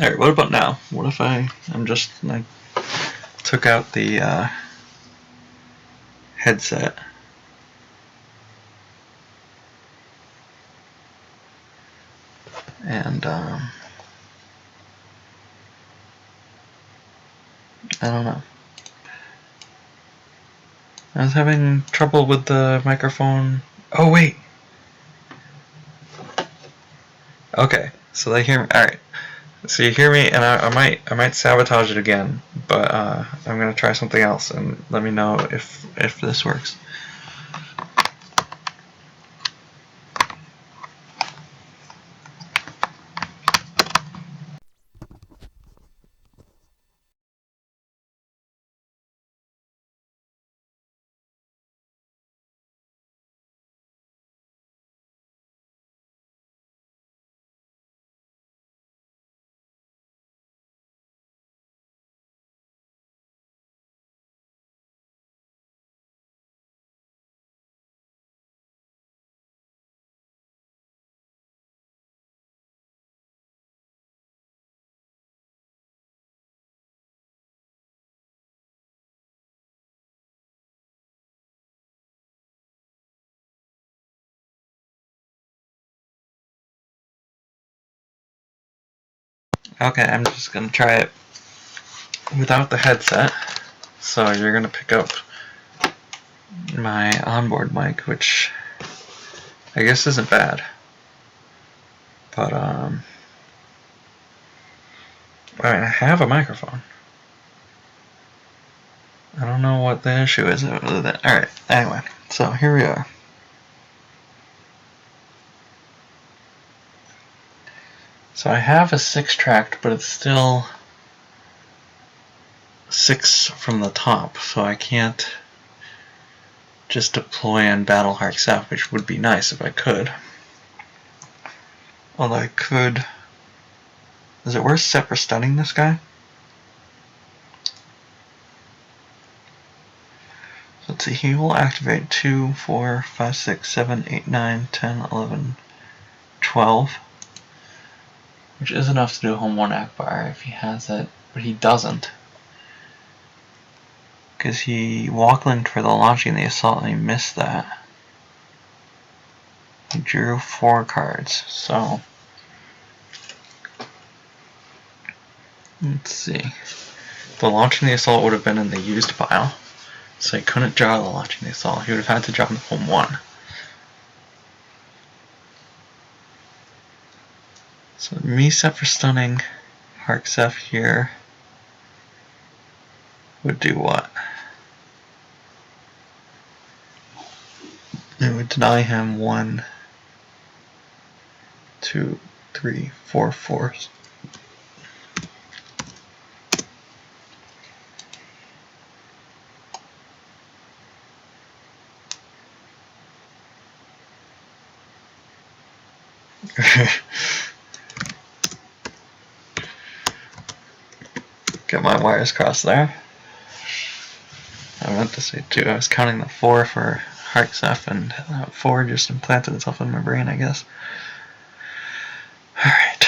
Alright, what about now? What if I'm just like took out the headset and I don't know. I was having trouble with the microphone. Oh wait. Okay, so they hear me. All right. So you hear me, and I might sabotage it again, but I'm gonna try something else, and let me know if this works. Okay, I'm just gonna try it without the headset. So you're gonna pick up my onboard mic, which I guess isn't bad. But I mean, I have a microphone. I don't know what the issue is other than. Alright, anyway, so here we are. So I have a 6-track, but it's still 6 from the top, so I can't just deploy and battle Harksaf, which would be nice if I could. Although I could. Is it worth separate stunning this guy? So let's see, he will activate 2, 4, 5, 6, 7, 8, 9, 10, 11, 12. Which is enough to do home 1 Akbar if he has it, but he doesn't. Because he walk-linked for the launching the assault and he missed that. He drew 4 cards, so let's see. The launching the assault would have been in the used pile, so he couldn't draw the launching the assault. He would have had to draw the home 1. So me set for stunning Harksef here would do what? It would deny him 1, 2, 3, 4 fours. Get my wires crossed there. I meant to say 2. I was counting the 4 for Harksef, and that 4 just implanted itself in my brain, I guess. Alright.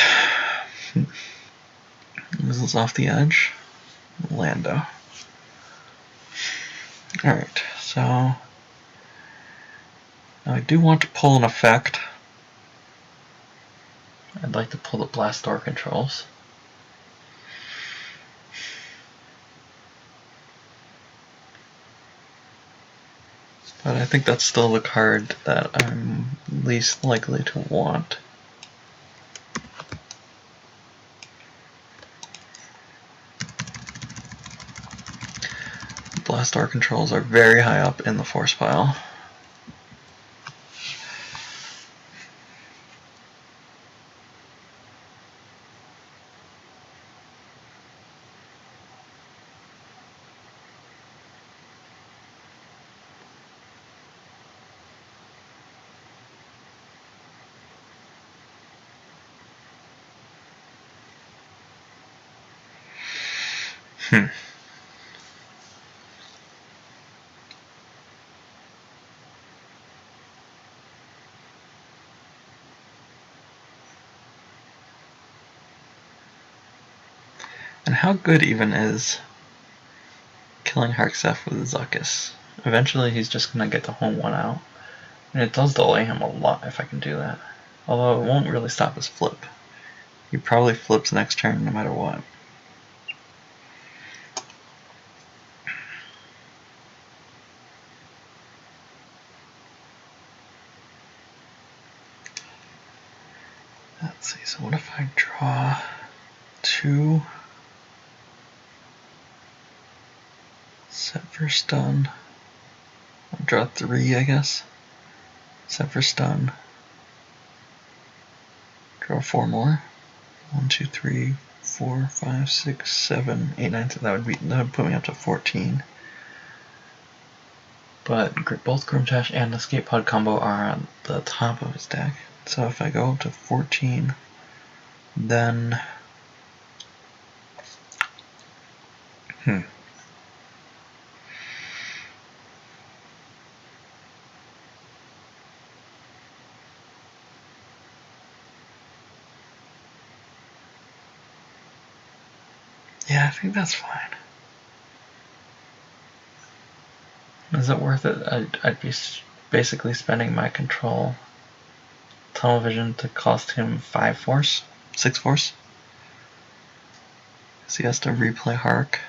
Missiles off the edge. Lando. Alright, so now I do want to pull an effect. I'd like to pull the blast door controls. But I think that's still the card that I'm least likely to want. Blast door controls are very high up in the force pile. how good even is killing Harksef with Zuckuss? Eventually he's just gonna get the home one out. And it does delay him a lot if I can do that. Although it won't really stop his flip. He probably flips next turn no matter what. Let's see, so what if I draw 2, set for stun, I'll draw 3 I guess, set for stun, draw 4 more, 1, 2, 3, 4, 5, 6, 7, 8, 9, that would put me up to 14. But both Grimtash and Escape Pod combo are on the top of his deck. So if I go up to 14, then yeah, I think that's fine. Is it worth it? I'd be basically spending my control tunnel vision to cost him 5 force, 6 force. So he has to replay Hark,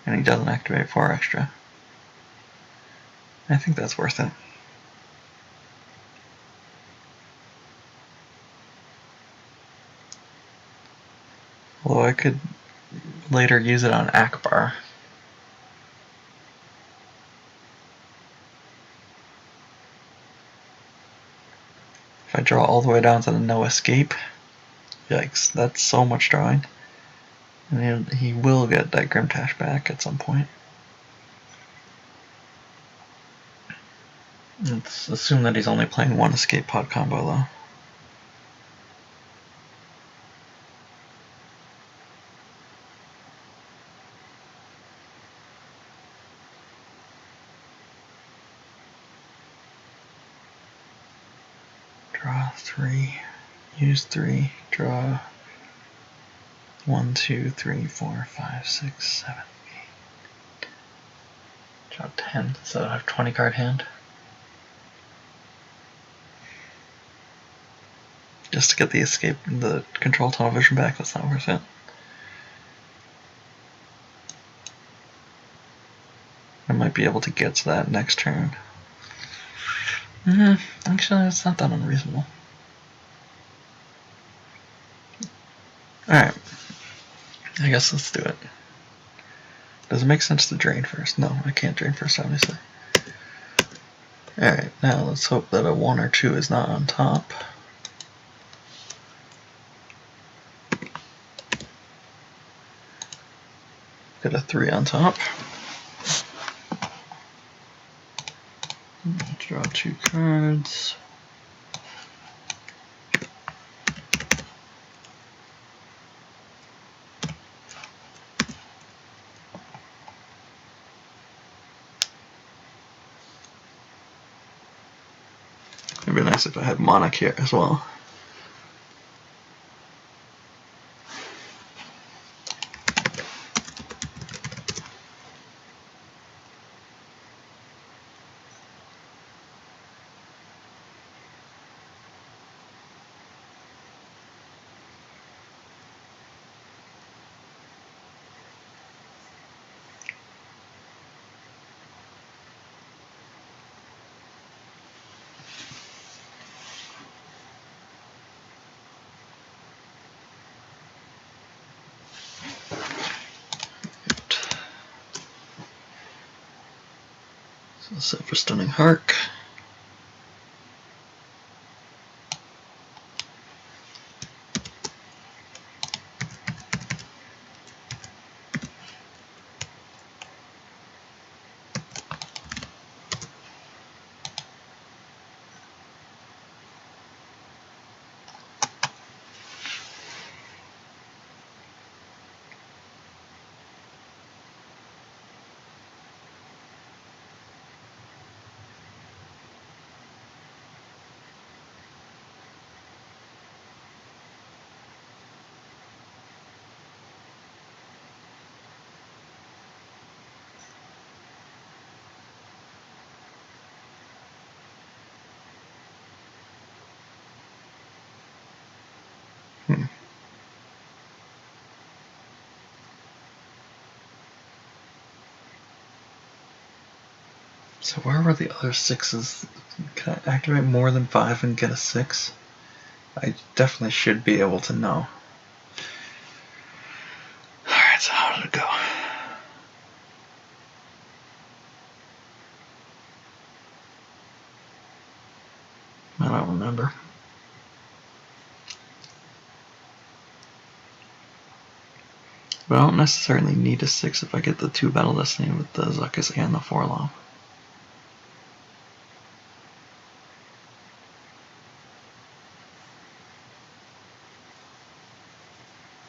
and he doesn't activate 4 extra. I think that's worth it. Although I could later use it on Akbar. If I draw all the way down to the no escape, yikes, that's so much drawing. And he will get that Grimtash back at some point. Let's assume that he's only playing 1 escape pod combo though. Draw 3, use 3, draw 1, 2, 3, 4, 5, 6, 7, 8. Draw 10, so I have 20 card hand. Just to get the escape, the control tunnel vision back, that's not worth it. I might be able to get to that next turn. Actually, it's not that unreasonable. Alright. I guess let's do it. Does it make sense to drain first? No, I can't drain first, obviously. Alright, now let's hope that a 1 or 2 is not on top. Get a 3 on top. Draw 2 cards. It'd be nice if I had Monarch here as well. So set for Stunning Hark. So where were the other 6s? Can I activate more than 5 and get a 6? I definitely should be able to know. Alright, so how did it go? I don't remember. But I don't necessarily need a 6 if I get the 2 Battle Destiny with the Zuckuss and the Forlom.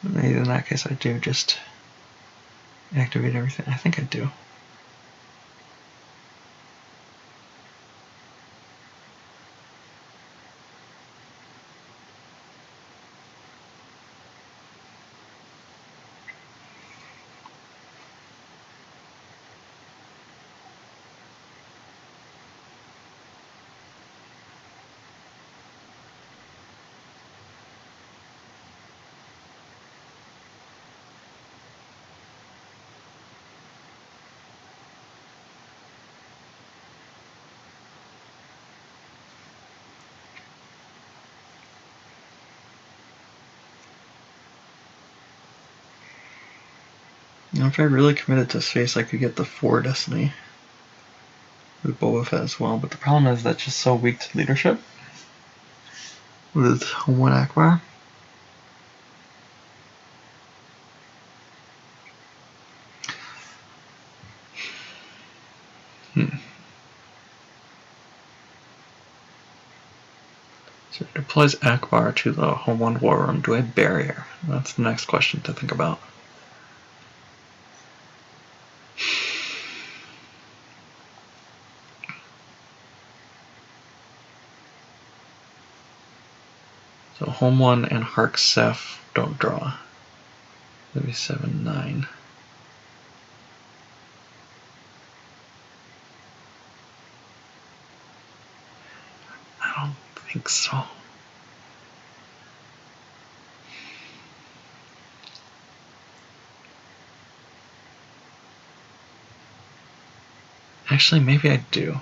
Maybe in that case I do just activate everything. I think I do. Now, if I really committed to space, I could get the 4 Destiny with Boba Fett as well, but the problem is that's just so weak to leadership with One Akbar. So it deploys Akbar to the Home 1 War Room. Do I barrier? That's the next question to think about. So Home 1 and Hark Seth don't draw. Maybe 7, 9. I don't think so. Actually, maybe I do.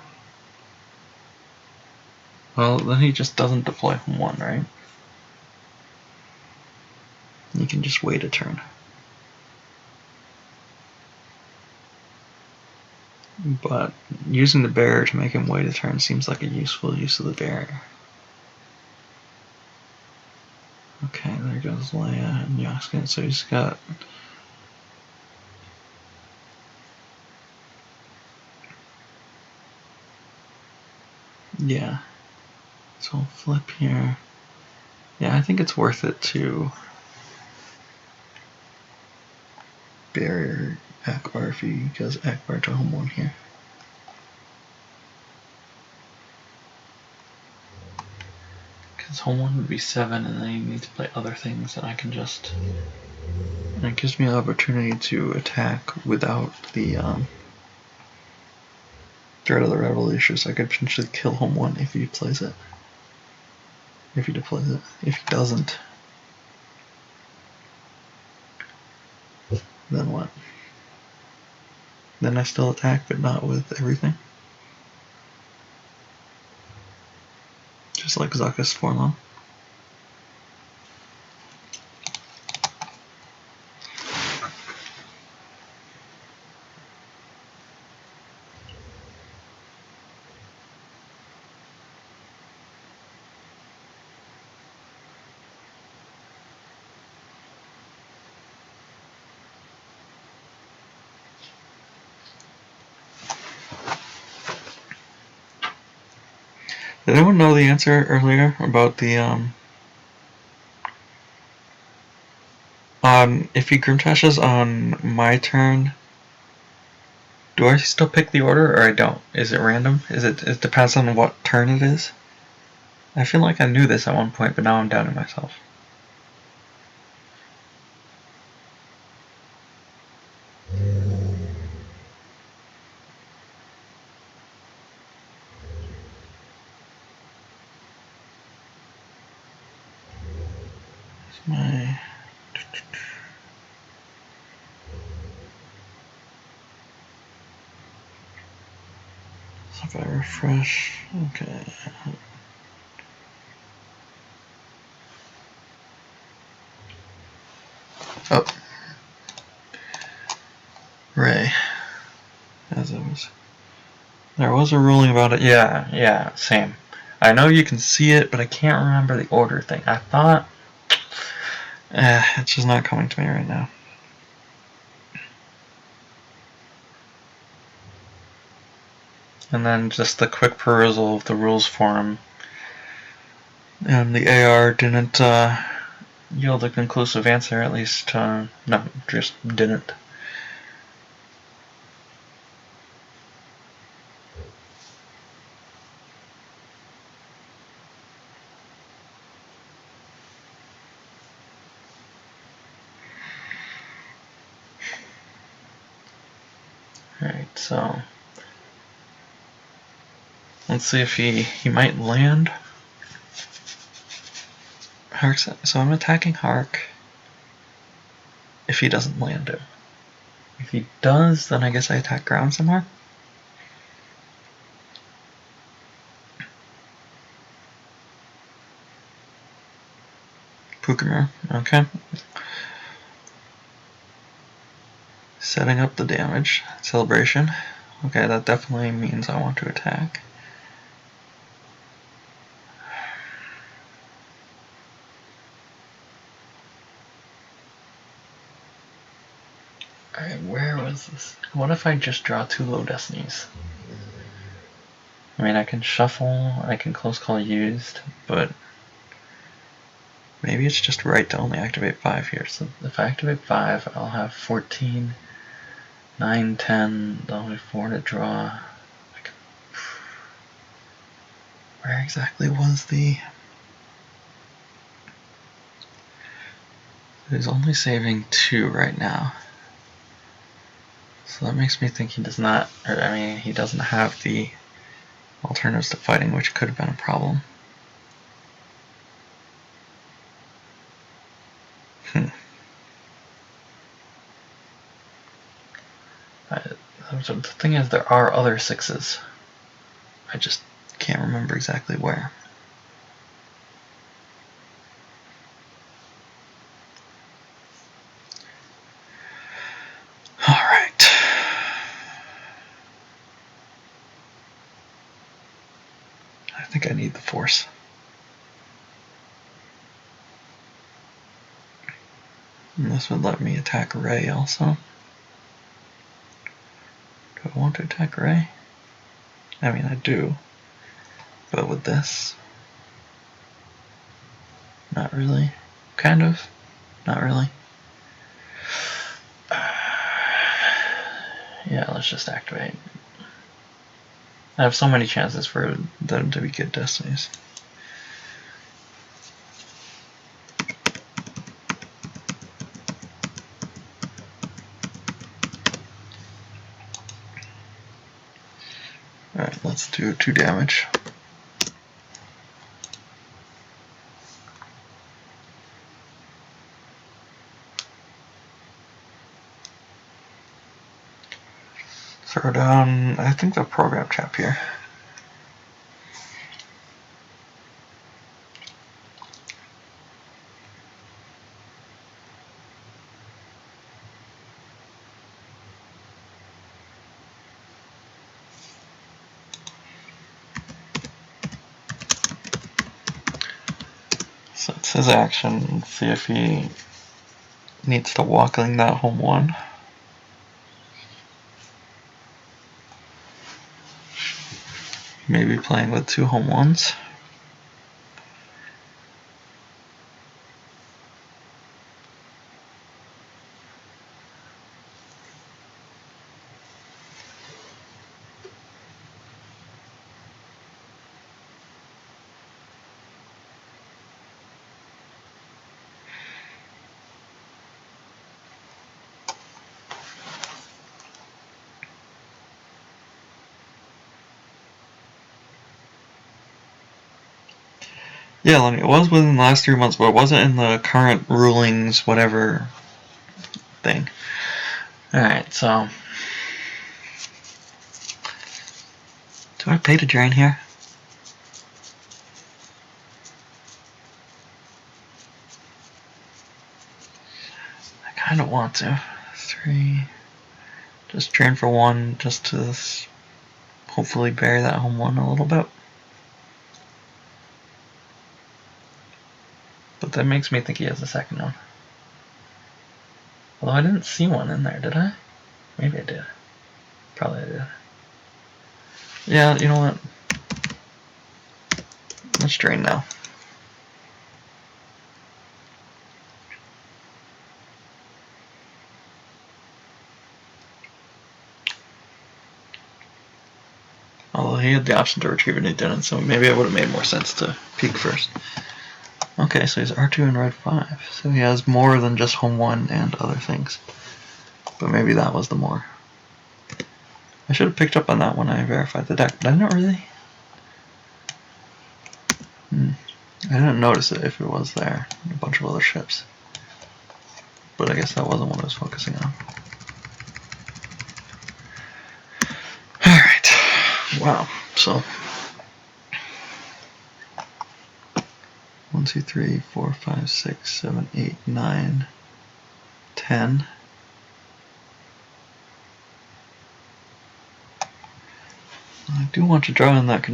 Well, then he just doesn't deploy Home 1, right? You can just wait a turn. But using the barrier to make him wait a turn seems like a useful use of the barrier. Okay, there goes Leia and Yoskin. So he's got... Yeah. So I'll flip here. Yeah, I think it's worth it to barrier Akbar if he goes Akbar to Home 1 here. Because Home 1 would be 7 and then you need to play other things and I can just... And it gives me an opportunity to attack without the threat of the Revolution, so I could potentially kill Home 1 if he plays it. If he deploys it. If he doesn't, then what? Then I still attack, but not with everything. Just like Zuckuss Forlom. Did anyone know the answer earlier about the if he Grimtashes on my turn, do I still pick the order or I don't? Is it random? It depends on what turn it is? I feel like I knew this at one point, but now I'm doubting myself. My If I refresh, okay. Oh. Ray. As it was. There was a ruling about it. Yeah, same. I know you can see it, but I can't remember the order thing. I thought... it's just not coming to me right now. And then just the quick perusal of the rules forum. And the AR didn't yield a conclusive answer, at least, no, just didn't. Alright, so let's see if he might land. So I'm attacking Hark if he doesn't land him. If he does, then I guess I attack ground somewhere. Pukamir, okay. Setting up the damage. Celebration. Okay, that definitely means I want to attack. Alright, where was this? What if I just draw 2 low destinies? I mean, I can shuffle, I can close call used, but maybe it's just right to only activate 5 here. So if I activate 5, I'll have 14, 9, 10, only 4 to draw. Where exactly was the... He's only saving 2 right now. So that makes me think he does not, or I mean, he doesn't have the alternatives to fighting, which could have been a problem. So the thing is, there are other 6s. I just can't remember exactly where. Alright. I think I need the force. And this would let me attack Ray also. Do I want to attack Ray? I mean, I do. But with this? Not really. Kind of. Not really. Yeah, let's just activate. I have so many chances for them to be good destinies. Alright, let's do 2 damage. Throw down, I think, the program chap here. So it's his action. Let's see if he needs to walking that home 1. Maybe playing with 2 home 1s. Yeah, Lenny, it was within the last 3 months, but it wasn't in the current rulings, whatever thing. Alright, so Do I pay to drain here? I kind of want to. 3. Just drain for 1, just to hopefully bury that home 1 a little bit. But that makes me think he has a second one. Although I didn't see one in there, did I? Maybe I did. Probably I did. Yeah, you know what? Let's drain now. Although he had the option to retrieve and he didn't, so maybe it would have made more sense to peek first. Okay, so he's R2 and red 5. So he has more than just home 1 and other things. But maybe that was the more. I should have picked up on that when I verified the deck, but I didn't really. I didn't notice it if it was there. A bunch of other ships. But I guess that wasn't what I was focusing on. Alright. Wow. So 1, 2, 3, 4, 5, 6, 7, 8, 9, 10. I do want to draw in that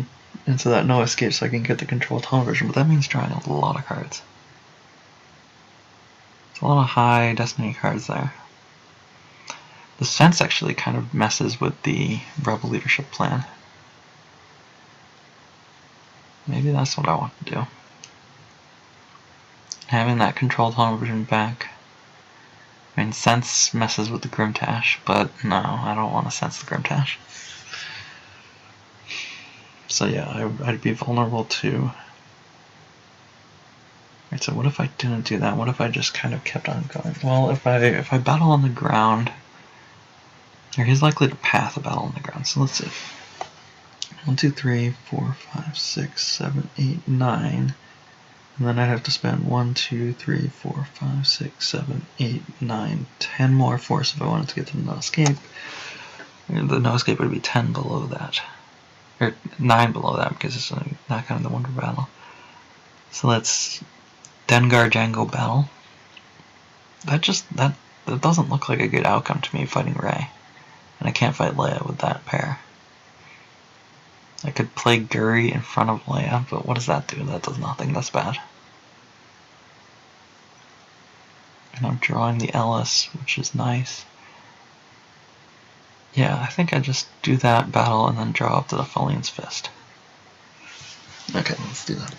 into that no escape so I can get the control tunnel version, but that means drawing a lot of cards. It's a lot of high destiny cards there. The sense actually kind of messes with the rebel leadership plan. Maybe that's what I want to do. Having that control tunnel version back. I mean, sense messes with the Grimtash, but no, I don't want to sense the Grimtash. So yeah, I'd be vulnerable to. Right, so what if I didn't do that? What if I just kind of kept on going? Well, if I battle on the ground, or he's likely to path a battle on the ground. So let's see. 1, 2, 3, 4, 5, 6, 7, 8, 9. And then I'd have to spend 1, 2, 3, 4, 5, 6, 7, 8, 9, 10 more force if I wanted to get to the no escape. And the no escape would be 10 below that. Or 9 below that because it's not kind of the wonder battle. So let's Dengar Django battle. That doesn't look like a good outcome to me fighting Rey. And I can't fight Leia with that pair. I could play Guri in front of Leia, but what does that do? That does nothing. That's bad. And I'm drawing the Ellis, which is nice. Yeah, I think I just do that battle and then draw up to the Fullion's Fist. Okay, let's do that.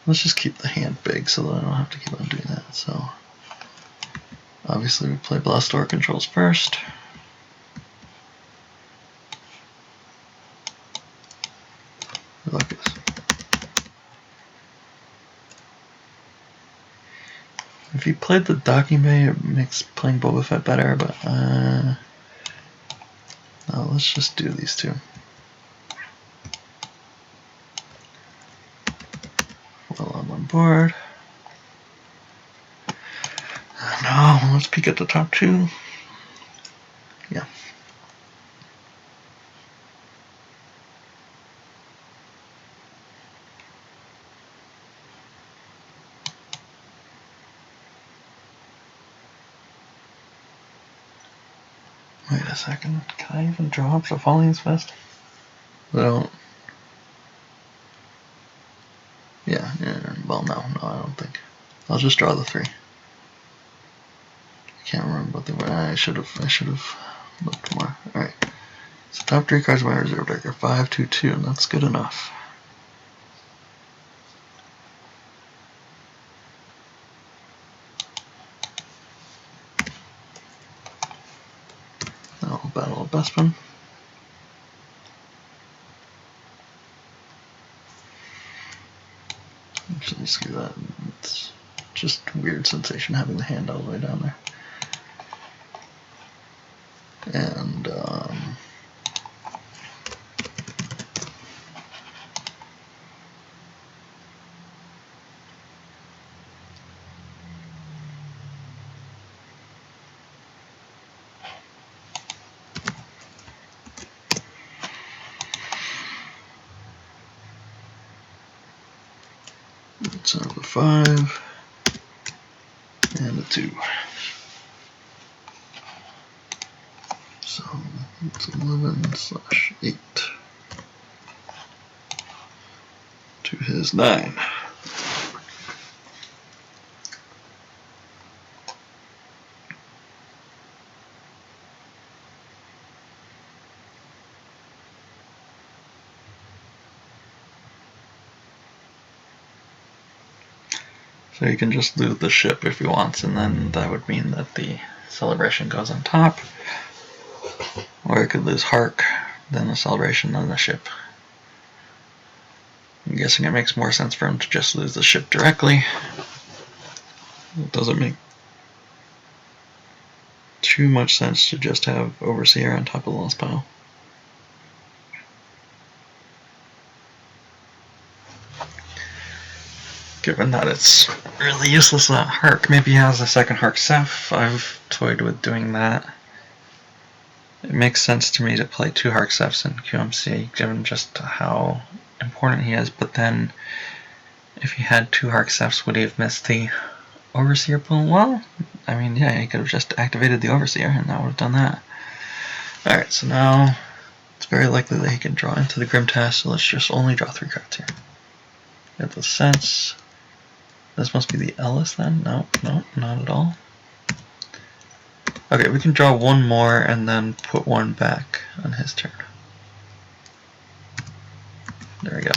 Let's just keep the hand big so that I don't have to keep on doing that. So, obviously we play Blastor controls first. I like this. If he played the docking bay, it makes playing Boba Fett better, but no, let's just do these two. Well, I'm on board. No, let's peek at the top 2. Yeah. Wait a second. Can I even draw up the Fullion's Fist? Well, yeah. Well, no, I don't think. I'll just draw the 3. I can't remember what they were. I should have looked more. All right. So top 3 cards of my reserve deck are 5, 2, 2, and that's good enough. Now I'll battle a Bespin. Actually, screw that. It's just a weird sensation having the hand all the way down there. And So the 5 and the 2. So it's 11/8 to his 9. So you can just loot the ship if he wants, and then that would mean that the celebration goes on top. Or he could lose Hark, then the celebration, then the ship. I'm guessing it makes more sense for him to just lose the ship directly. It doesn't make too much sense to just have Overseer on top of the lost pile. Given that it's really useless that Hark. Maybe he has a second Hark Ceph. I've toyed with doing that. It makes sense to me to play 2 Hark Cephs in QMC, given just how important he is, but then if he had 2 Hark Cephs, would he have missed the Overseer pool? Well, I mean, yeah, he could have just activated the Overseer, and that would have done that. Alright, so now it's very likely that he can draw into the Grim Task, so let's just only draw 3 cards here. Get the Sense. This must be the Ellis then? No, not at all. Okay, we can draw 1 more and then put 1 back on his turn. There we go.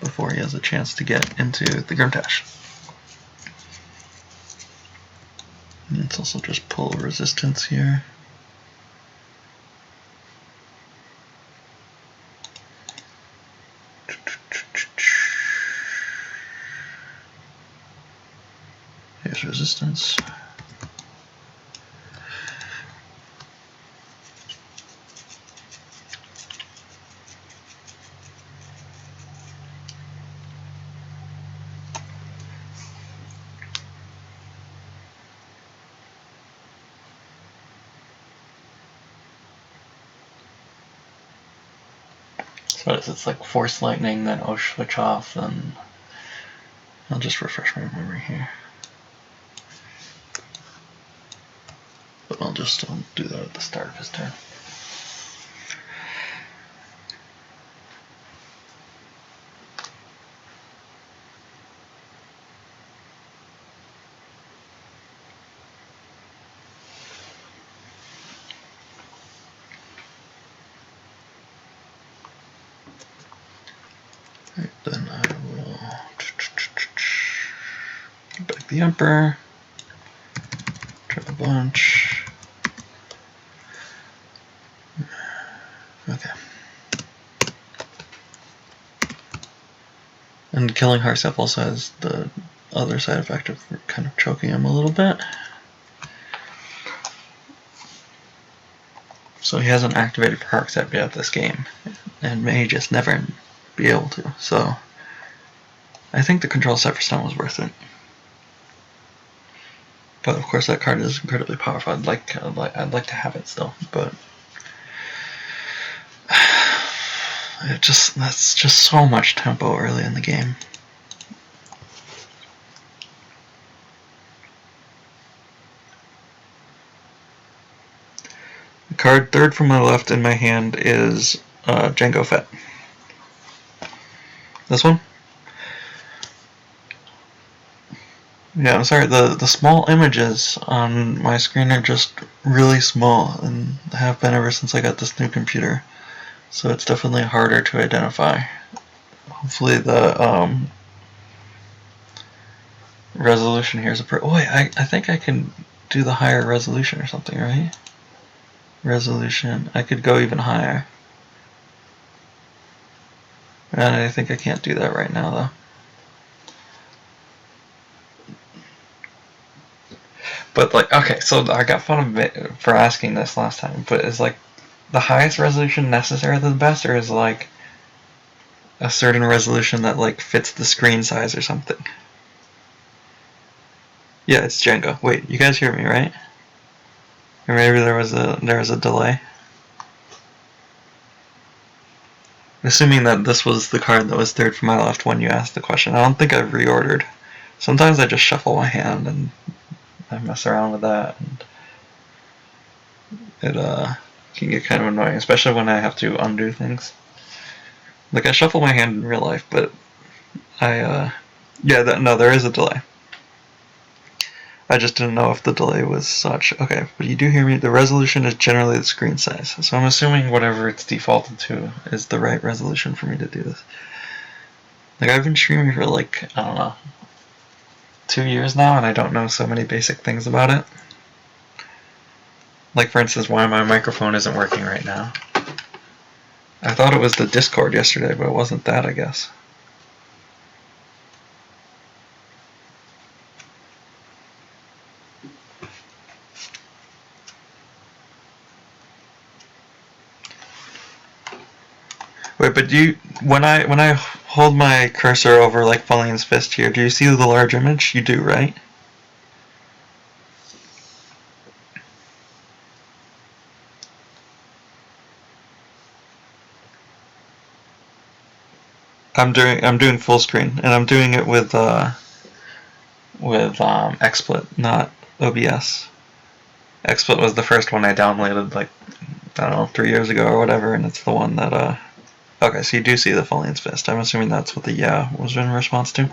Before he has a chance to get into the Grimtash. Let's also just pull Resistance here. Here's Resistance. So it's like Force Lightning, then switch off, then I'll just refresh my memory here. But I'll just do that at the start of his turn. Right, then I will get back the Emperor, try a bunch. Okay. And killing Hark Ceph also has the other side effect of kind of choking him a little bit. So he hasn't activated for Hark Ceph yet this game, and may just never be able to. So I think the control set for stun was worth it. But of course that card is incredibly powerful. I'd like to have it still, but that's just so much tempo early in the game. The card third from my left in my hand is Jango Fett. This one? Yeah, I'm sorry, the small images on my screen are just really small and have been ever since I got this new computer. So it's definitely harder to identify. Hopefully the resolution here is I think I can do the higher resolution or something, right? Resolution. I could go even higher. And I think I can't do that right now though. But like, okay, so I got fun of for asking this last time, but is like the highest resolution necessarily the best, or is like a certain resolution that like fits the screen size or something? Yeah, it's Django. Wait, you guys hear me, right? Or maybe there was a delay. Assuming that this was the card that was third from my left when you asked the question. I don't think I've reordered. Sometimes I just shuffle my hand and I mess around with that, and it can get kind of annoying, especially when I have to undo things. Like, I shuffle my hand in real life, but no, there is a delay. I just didn't know if the delay was such. Okay, but you do hear me. The resolution is generally the screen size, so I'm assuming whatever it's defaulted to is the right resolution for me to do this. Like, I've been streaming for like, I don't know, 2 years now, and I don't know so many basic things about it. Like, for instance, why my microphone isn't working right now. I thought it was the Discord yesterday, but it wasn't that, I guess. Wait, but when I hold my cursor over like Fullion's fist here, do you see the large image? You do, right? I'm doing full screen, and I'm doing it with XSplit, not OBS. XSplit was the first one I downloaded like, I don't know, 3 years ago or whatever, and it's the one that okay, so you do see the Fullion's fist. I'm assuming that's what the yeah was in response to.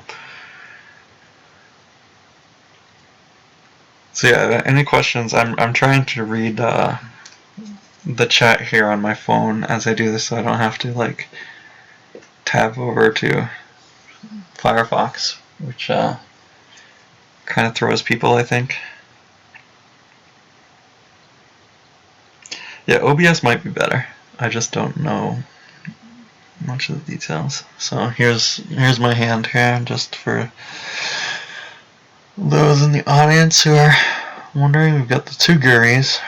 So yeah, any questions? I'm trying to read the chat here on my phone as I do this, so I don't have to like tab over to Firefox, which kind of throws people, I think. Yeah, OBS might be better. I just don't know much of the details. So here's my hand here, just for those in the audience who are wondering. We've got the two Guris.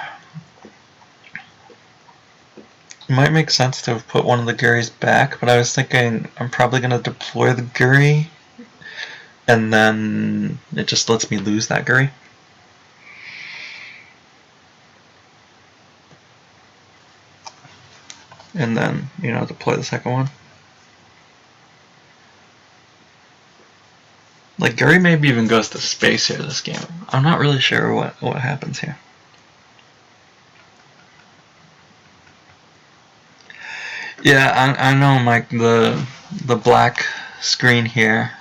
It might make sense to have put one of the Guris back, but I was thinking I'm probably going to deploy the Guri, and then it just lets me lose that Guri. And then, deploy the second one. Like, Guri maybe even goes to space here this game. I'm not really sure what happens here. Yeah, I know, Mike, the black screen here.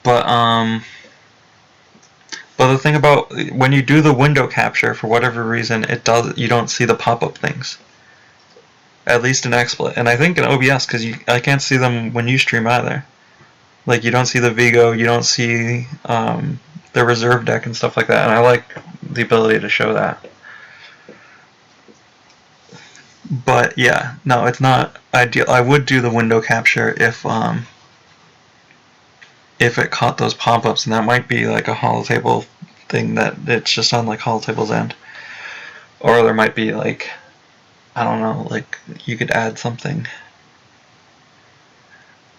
But the thing about when you do the window capture, for whatever reason, you don't see the pop-up things. At least in XSplit, and I think in OBS, because I can't see them when you stream either. Like, you don't see the Vigo, you don't see the reserve deck and stuff like that, and I like the ability to show that. But yeah, no, it's not ideal. I would do the window capture if it caught those pop-ups, and that might be like a holotable thing that it's just on like holotable's end. Or there might be like, I don't know, like you could add something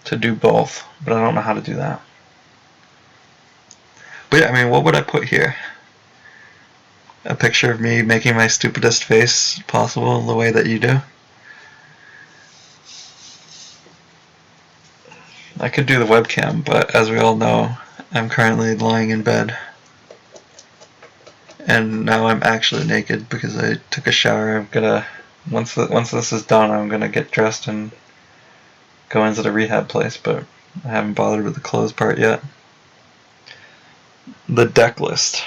to do both, but I don't know how to do that. But yeah, I mean, what would I put here? A picture of me making my stupidest face possible the way that you do? I could do the webcam, but as we all know, I'm currently lying in bed. And now I'm actually naked because I took a shower. I'm gonna, once this is done, I'm gonna get dressed and go into the rehab place, but I haven't bothered with the clothes part yet. The deck list.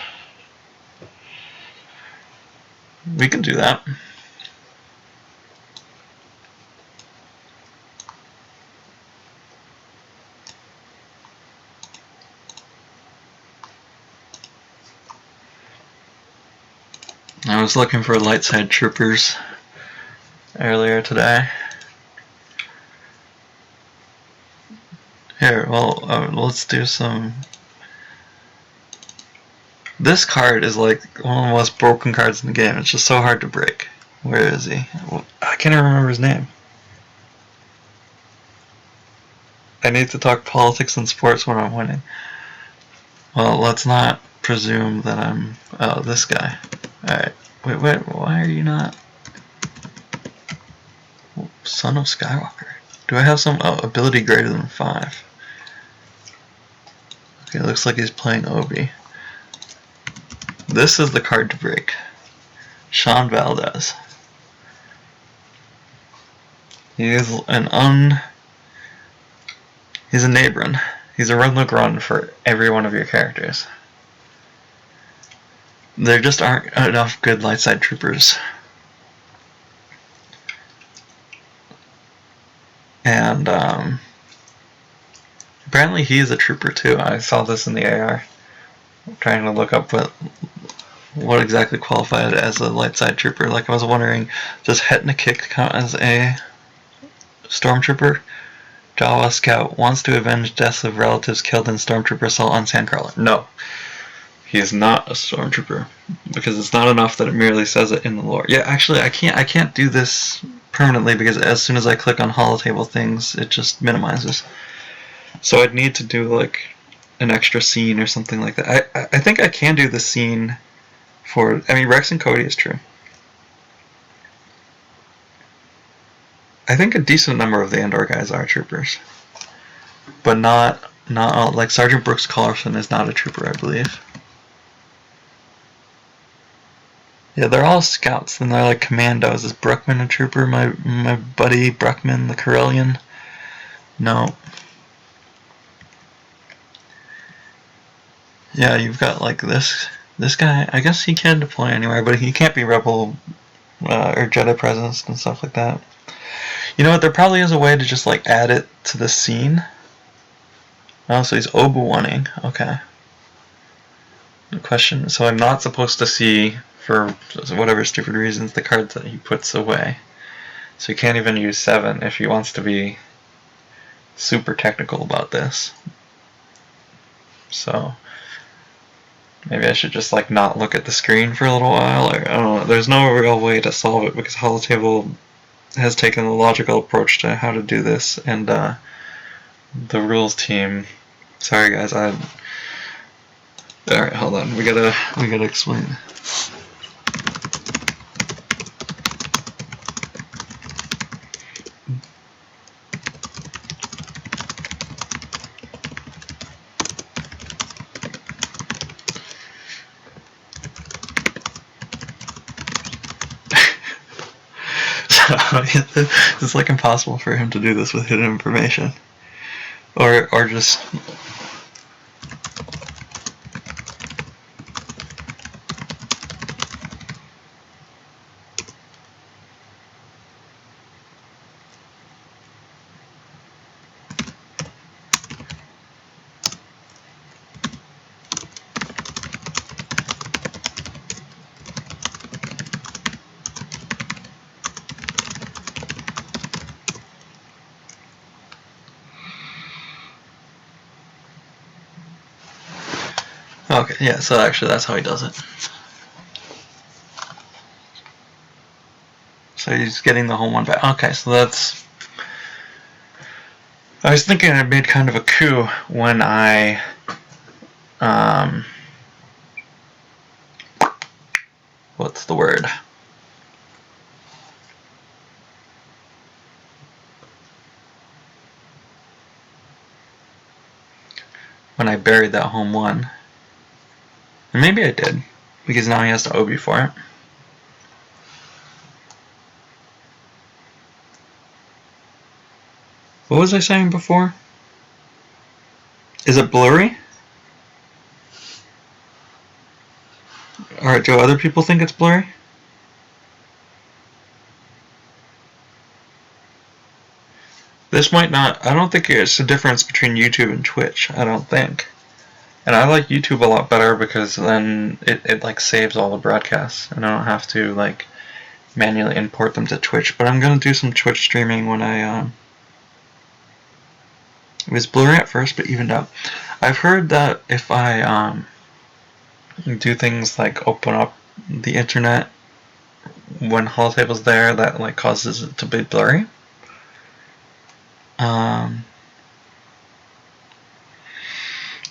We can do that. I was looking for light side troopers earlier today. Here, well, let's do some. This card is like one of the most broken cards in the game. It's just so hard to break. Where is he? Well, I can't even remember his name. I need to talk politics and sports when I'm winning. Well, let's not presume that I'm... Oh, this guy. Alright. Wait, why are you not... Son of Skywalker. Do I have some ability greater than 5? Okay, it looks like he's playing Obi. This is the card to break. Sean Valdez. He is he's a neighborin. He's a run for every one of your characters. There just aren't enough good light side troopers. And apparently he is a trooper too. I saw this in the AR. I'm trying to look up what exactly qualified as a light side trooper. Like, I was wondering, does Hetna Kick count as a stormtrooper? Jawa Scout wants to avenge deaths of relatives killed in stormtrooper assault on Sandcrawler. No, he is not a stormtrooper, because it's not enough that it merely says it in the lore. Yeah, actually, I can't do this permanently, because as soon as I click on holotable things, it just minimizes. So I'd need to do like an extra scene or something like that. I think I can do the scene for, I mean, Rex and Cody is true. I think a decent number of the Andor guys are troopers, but not all. Like Sergeant Brooks Collarson is not a trooper, I believe. Yeah, they're all scouts, and they're like commandos. Is Bruckman a trooper? My buddy Bruckman, the Corellian? No. Yeah, you've got like this guy. I guess he can deploy anywhere, but he can't be Rebel or Jedi presence and stuff like that. You know what? There probably is a way to just like add it to the scene. Oh, so he's Obi-Waning. Okay. The question. So I'm not supposed to see, for whatever stupid reasons, the cards that he puts away. So he can't even use 7 if he wants to be super technical about this. So maybe I should just like not look at the screen for a little while. Or, I don't know. There's no real way to solve it because Holotable has taken a logical approach to how to do this, and the rules team. Sorry guys, all right, hold on. We gotta explain. It's like impossible for him to do this with hidden information, or just. Okay, yeah, so actually that's how he does it. So he's getting the whole one back. Okay, so that's... I was thinking I made kind of a coup when I... what's the word? When I buried that home one. And maybe I did, because now he has to Obi for it. What was I saying before? Is it blurry? Or do other people think it's blurry? This might not... I don't think it's a difference between YouTube and Twitch. I don't think. And I like YouTube a lot better because then it like saves all the broadcasts and I don't have to like manually import them to Twitch. But I'm gonna do some Twitch streaming when I it was blurry at first but evened out. I've heard that if I do things like open up the internet when Holotable's there, that like causes it to be blurry.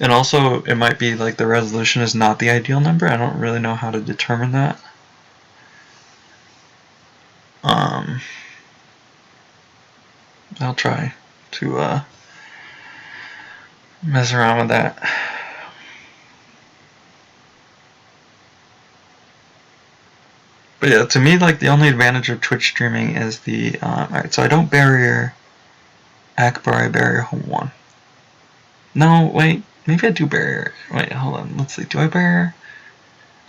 And also, it might be like the resolution is not the ideal number. I don't really know how to determine that. I'll try to mess around with that. But yeah, to me, like, the only advantage of Twitch streaming is the, alright, so I don't barrier Akbar, I barrier home 1. No, wait, maybe I do barrier, wait, hold on, let's see, do I barrier?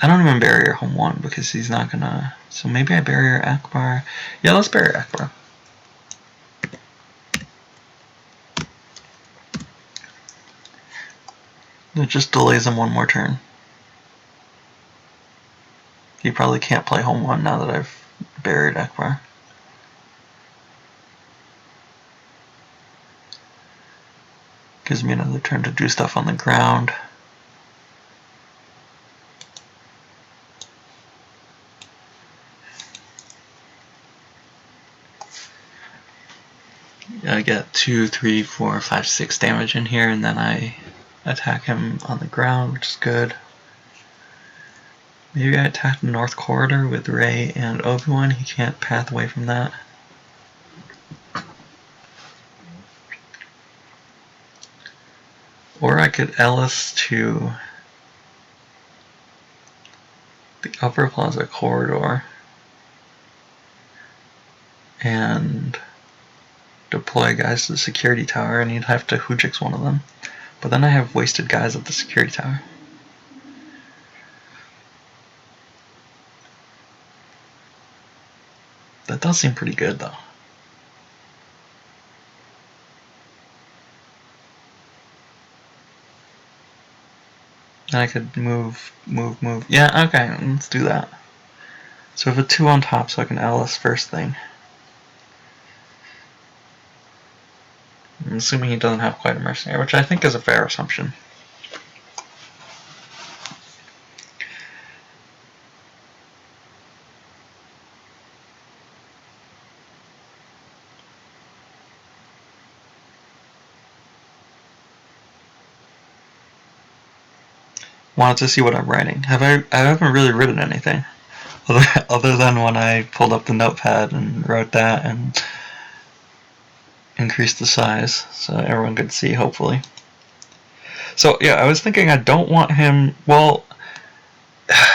I don't even barrier home 1 because he's not gonna, so maybe I barrier Akbar. Yeah, let's barrier Akbar. It just delays him one more turn. He probably can't play home 1 now that I've buried Akbar. Gives me another turn to do stuff on the ground. I get 2, 3, 4, 5, 6 damage in here, and then I attack him on the ground, which is good. Maybe I attack the North Corridor with Rey and Obi-Wan. He can't path away from that. Or I could Ellis to the Upper Plaza Corridor and deploy guys to the security tower, and you'd have to Hujix one of them. But then I have wasted guys at the security tower. That does seem pretty good, though. I could move. Yeah, okay, let's do that. So I have a 2 on top, so I can Ellis first thing. I'm assuming he doesn't have quite a mercenary, which I think is a fair assumption. Wanted to see what I'm writing. I haven't really written anything. Other than when I pulled up the notepad and wrote that and increased the size so everyone could see, hopefully. So yeah, I was thinking I don't want him, well,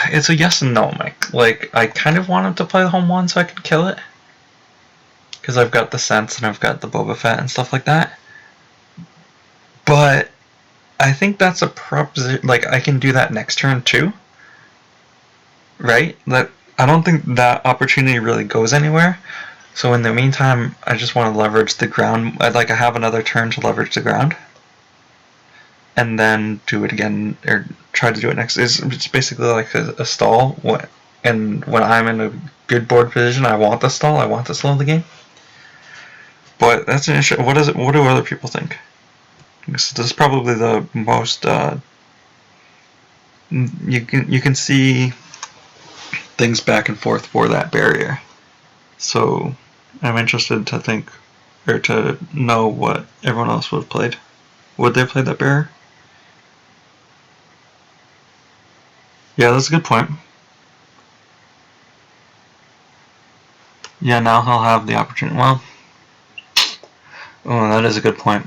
it's a yes and no, Mike. Like, I kind of want him to play the home 1 so I can kill it. Because I've got the sense and I've got the Boba Fett and stuff like that. But I think that's a proposition, like, I can do that next turn too. Right? I don't think that opportunity really goes anywhere. So in the meantime, I just want to leverage the ground. I have another turn to leverage the ground. And then do it again, or try to do it next. It's basically like a stall. And when I'm in a good board position, I want the stall. I want to slow the game. But that's an issue. What do other people think? This is probably the most. You can see things back and forth for that barrier. So I'm interested to think, or to know what everyone else would have played. Would they have played that barrier? Yeah, that's a good point. Yeah, now he'll have the opportunity. Well, oh, that is a good point.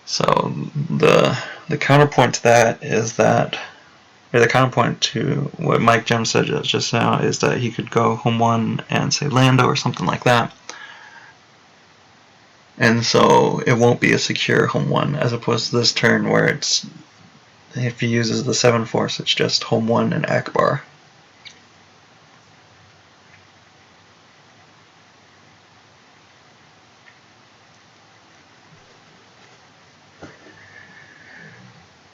So the counterpoint to that is that, or the counterpoint to what Mike Gem said just now is that he could go home 1 and say Lando or something like that. And so it won't be a secure home 1 as opposed to this turn where it's, if he uses the 7 force, it's just home 1 and Akbar.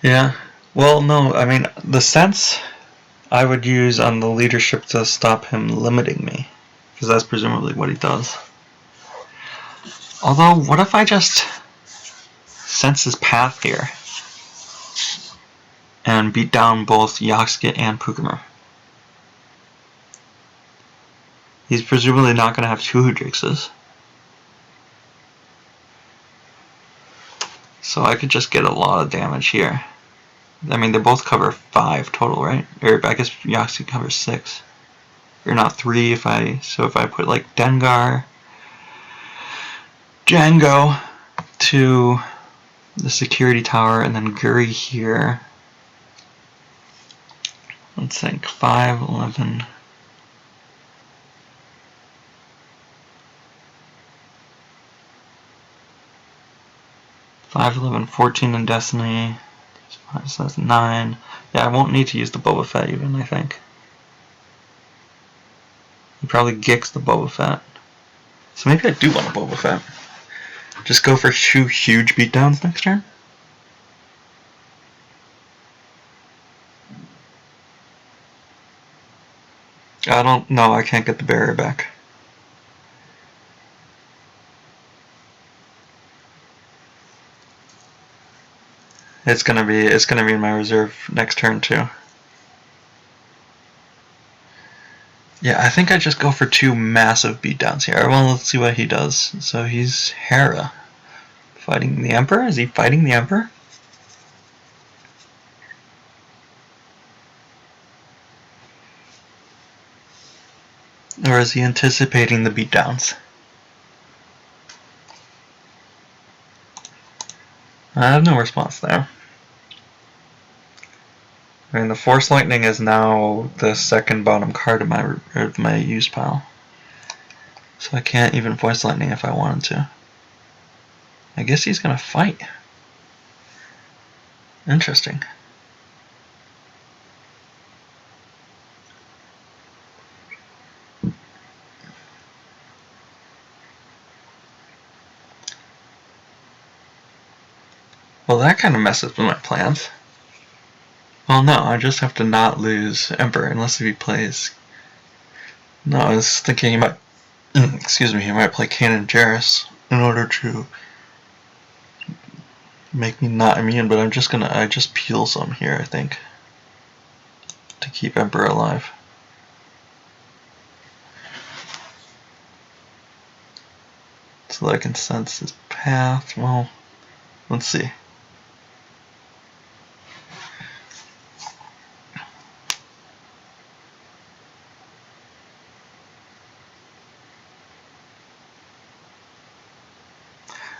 Yeah, well, no, I mean, the sense I would use on the leadership to stop him limiting me, because that's presumably what he does. Although, what if I just sense his path here and beat down both Yaxkit and Pukumer? He's presumably not going to have 2 Hujixes. So I could just get a lot of damage here. I mean, they both cover 5 total, right? Or I guess Yaxi covers 6. Or not 3 if I put like Dengar, Django to the security tower, and then Guri here. Let's think, 5, 11. 5, 11, 14 in Destiny. So that's 9. Yeah, I won't need to use the Boba Fett even, I think. He probably gicks the Boba Fett. So maybe I do want a Boba Fett. Just go for 2 huge beatdowns next turn? I don't know, I can't get the barrier back. It's gonna be in my reserve next turn too. Yeah, I think I just go for 2 massive beatdowns here. Well, let's see what he does. So he's Hera. Fighting the Emperor? Is he fighting the Emperor? Or is he anticipating the beatdowns? I have no response there. I mean, the Force Lightning is now the second bottom card of my use pile. So I can't even Force Lightning if I wanted to. I guess he's gonna fight. Interesting. Well, that kind of messes with my plans. Well, no, I just have to not lose Emperor unless he plays. No, I was thinking he might. Excuse me, he might play Kanan Jarrus in order to make me not immune, but I just peel some here, I think, to keep Emperor alive. So that I can sense his path. Well, let's see.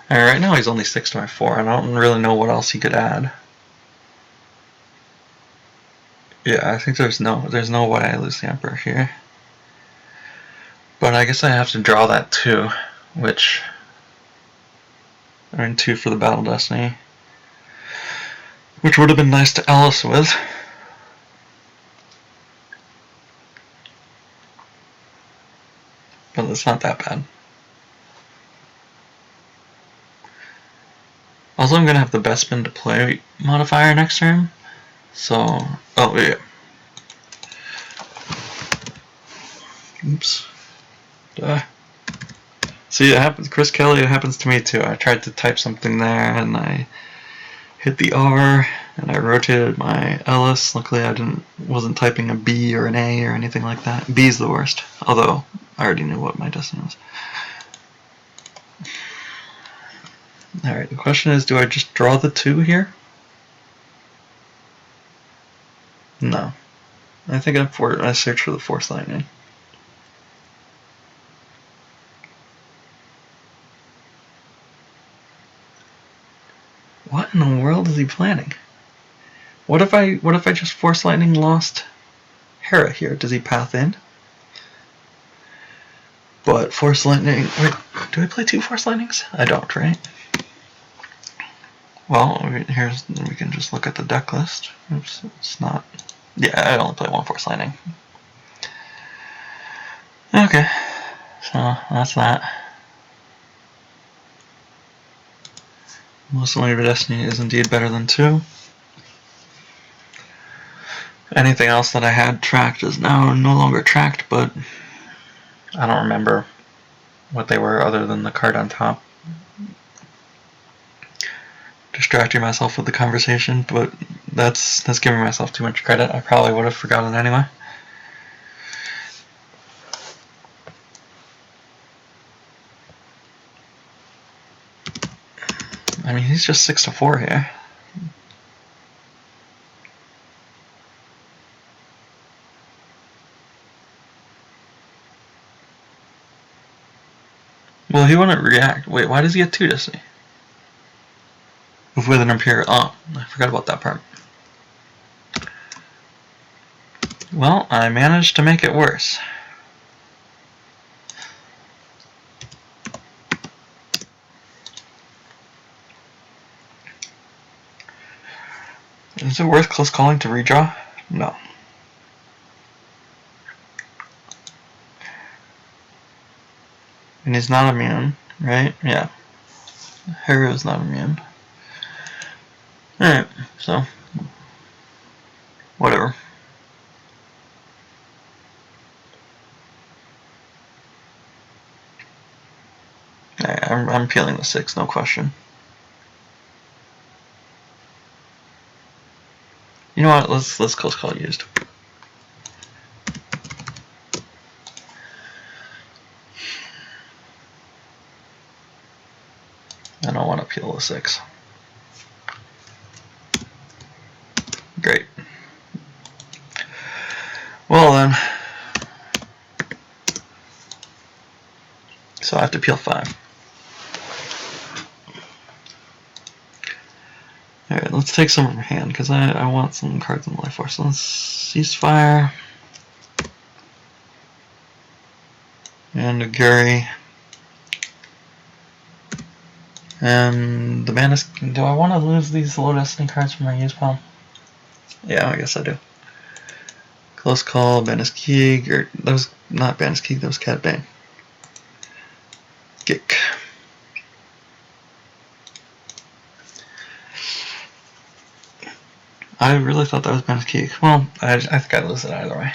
Alright, right now he's only 6 to my 4, and I don't really know what else he could add. Yeah, I think there's no way I lose the Emperor here. But I guess I have to draw that 2, which I mean 2 for the Battle Destiny, which would have been nice to Alice with. But it's not that bad. Also, I'm gonna have the best spin to play modifier next turn. So, oh yeah. Oops. See, it happens. Chris Kelly, it happens to me too. I tried to type something there, and I hit the R, and I rotated my Ellis. Luckily, wasn't typing a B or an A or anything like that. B's the worst. Although I already knew what my destiny was. Alright, the question is, do I just draw the 2 here? No. I think I search for the Force Lightning. What in the world is he planning? What if I just Force Lightning lost Hera here? Does he path in? But Force Lightning... Wait, do I play 2 Force Lightnings? I don't, right? Well, we can just look at the deck list. Oops, it's not... Yeah, I only play 1 Force Lightning. Okay, so that's that. Most of your destiny is indeed better than 2. Anything else that I had tracked is now no longer tracked, but I don't remember what they were other than the card on top. Distracting myself with the conversation, but that's giving myself too much credit. I probably would have forgotten anyway. I mean, he's just 6 to 4 here. Well, he wouldn't react. Wait, why does he get 2 destiny? With an Imperial. Oh, I forgot about that part. Well, I managed to make it worse. Is it worth close calling to redraw? No. And he's not immune, right? Yeah. Heru's not immune. Alright, so whatever. Alright, I'm peeling the 6, no question. You know what? Let's close call used. I don't want to peel the 6. Great. Well then, so I have to peel 5. Alright, let's take some from hand, because I want some cards in the life force. Let's ceasefire. And a Gary. And the Manus. Do I want to lose these low destiny cards from my use pile? Yeah, I guess I do. Close call, Bannis Keeg, or that was not Bannis Keeg, that was Cat Bane. Gick. I really thought that was Bannis Keeg. Well, I think I'd lose it either way.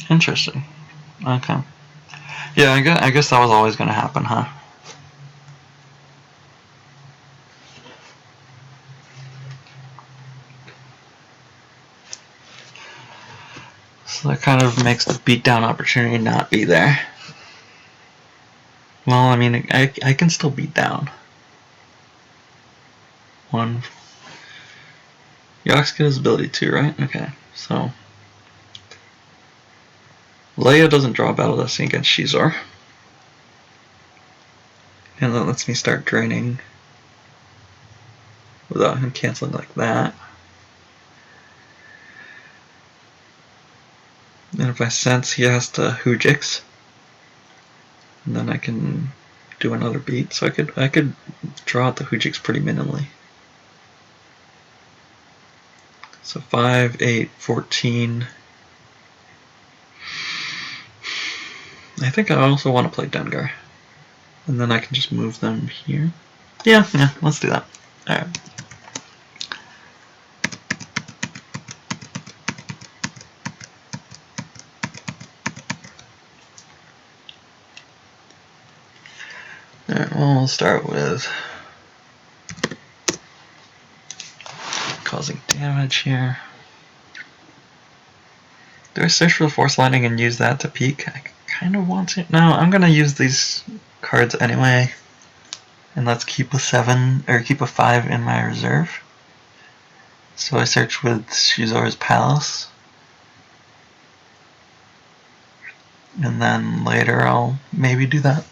Interesting. Okay. Yeah, I guess that was always going to happen, huh? So that kind of makes the beatdown opportunity not be there. Well, I mean, I can still beat down. 1. Yox get his ability too, right? Okay, so Leia doesn't draw Battle Destiny against Shizor. And that lets me start draining without him canceling like that. And if I sense he has to Hujix, and then I can do another beat. So I could draw out the Hujix pretty minimally. So 5, 8, 14. I think I also want to play Dengar. And then I can just move them here. Yeah, let's do that. Alright. Alright, well, we'll start with causing damage here. Do I search for the Force Lightning and use that to peek? I kind of want to. No, I'm going to use these cards anyway. And let's keep a 7, or keep a 5 in my reserve. So I search with Shizor's Palace. And then later I'll maybe do that.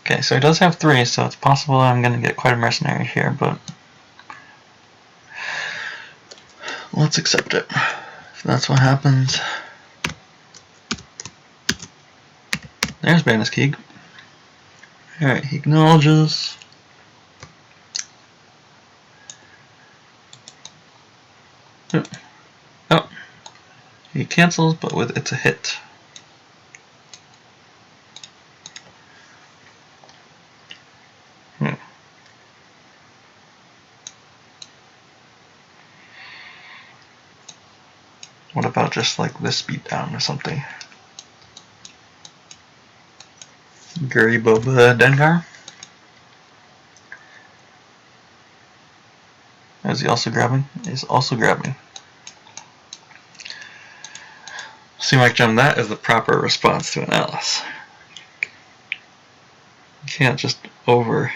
Okay, so he does have 3, so it's possible I'm going to get quite a mercenary here, but let's accept it. If that's what happens. There's Bannis Keeg. Alright, he acknowledges. Oh, he cancels, but with it's a hit. What about just like this beatdown or something? Guri Boba Dengar? Is he also grabbing? He's also grabbing. See, Mike Jim, that is the proper response to an Alice. You can't just over.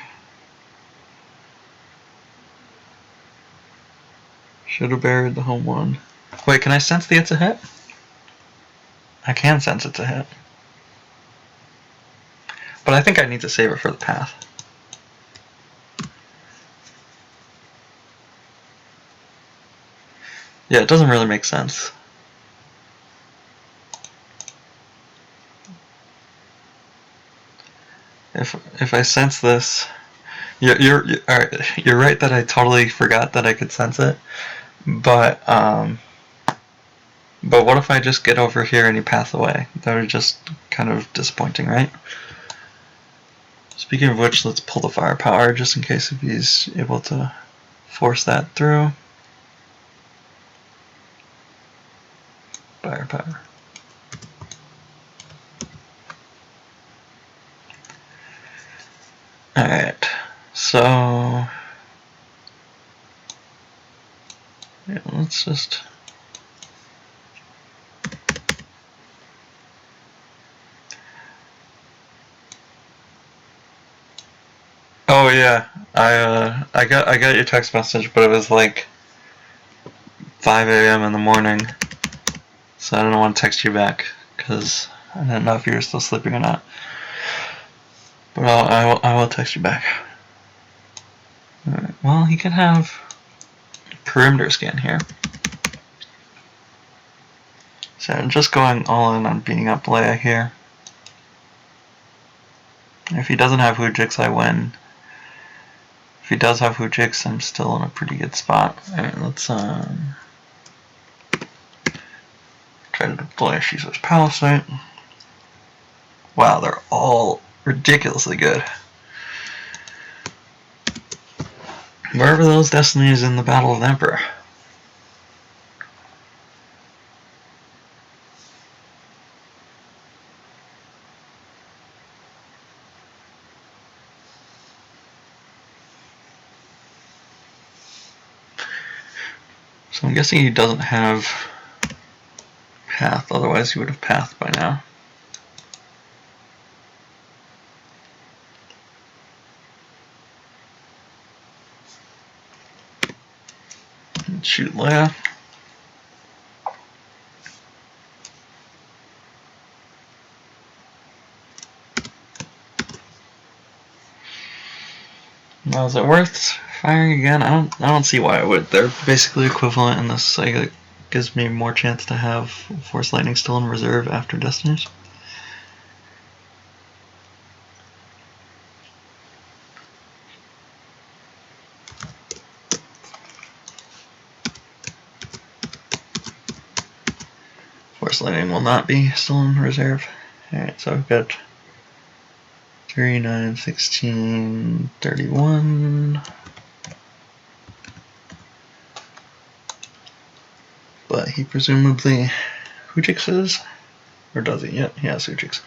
Should have buried the home one. Wait, can I sense the it's a hit? I can sense it's a hit. But I think I need to save it for the path. Yeah, it doesn't really make sense. If I sense this, you're right that I totally forgot that I could sense it. But what if I just get over here and he pass away? That would just kind of disappointing, right? Speaking of which, let's pull the firepower just in case if he's able to force that through. Firepower. Alright, so yeah, let's just oh yeah, I got your text message, but it was like 5 a.m. in the morning, so I didn't want to text you back because I didn't know if you were still sleeping or not. But I will text you back. Alright, well, he can have perimeter scan here. So I'm just going all in on beating up Leia here. If he doesn't have Hoojix, I win. If he does have Hoojix, I'm still in a pretty good spot. Alright, let's try to deploy Shizo's Palisade. Wow, they're all ridiculously good. Wherever those destinies in the Battle of the Emperor. So I'm guessing he doesn't have path, otherwise he would have pathed by now. And shoot Leia. Now, is it worth firing again? I don't see why I would. They're basically equivalent in this. It gives me more chance to have Force Lightning still in reserve after Destinies. Force Lightning will not be still in reserve. Alright, so I've got 3, 9, 16, 31. But he presumably Hoojixes? Or does he? Yep, he has Hoojix.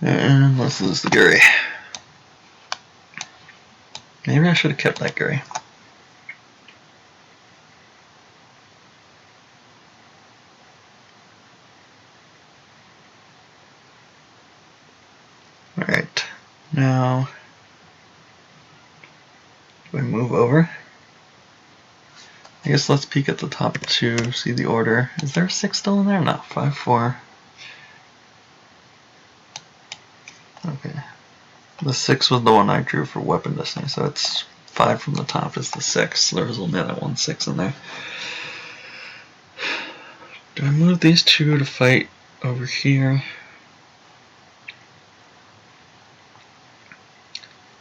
And let's lose the Guri. Maybe I should have kept that Guri. Alright, now do I move over? I guess let's peek at the top to see the order. Is there 6 still in there? No, 5, 4. Okay. The 6 was the one I drew for weapon destiny, so it's 5 from the top is the 6. So there was only that 1 6 in there. Do I move these 2 to fight over here?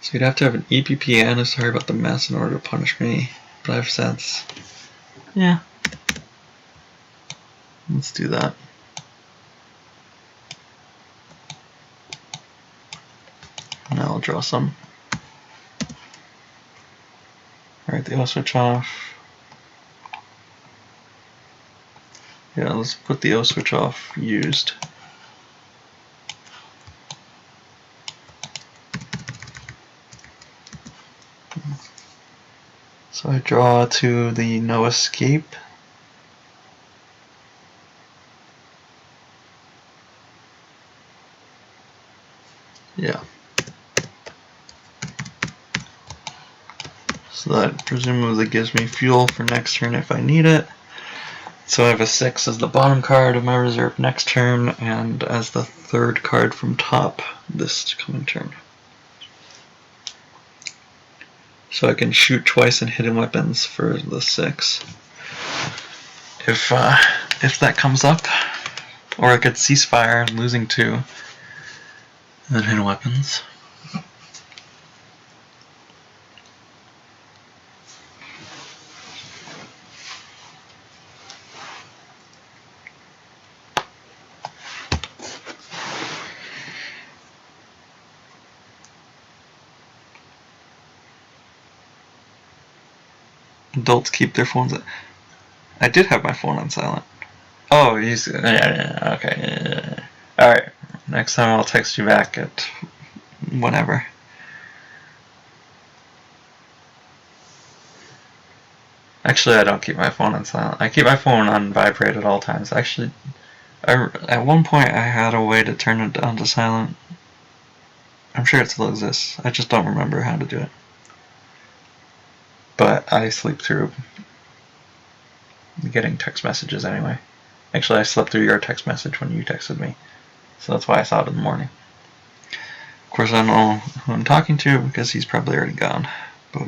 So you'd have to have an EPP and a sorry about the mess in order to punish me. But I have sense. Yeah. Let's do that. Now I'll draw some. Alright, the O switch off. Yeah, let's put the O switch off used. So I draw to the no escape. Yeah. So that presumably gives me fuel for next turn if I need it. So I have a 6 as the bottom card of my reserve next turn, and as the third card from top this coming turn. So I can shoot twice in hidden weapons for the 6. If that comes up, or I could ceasefire losing 2, and then hidden weapons. Adults keep their phones. I did have my phone on silent. Oh, yeah, okay. Yeah. All right. Next time I'll text you back at whenever. Actually, I don't keep my phone on silent. I keep my phone on vibrate at all times. Actually, at one point I had a way to turn it on to silent. I'm sure it still exists. I just don't remember how to do it. But I sleep through getting text messages anyway. Actually, I slept through your text message when you texted me. So that's why I saw it in the morning. Of course, I don't know who I'm talking to because he's probably already gone. But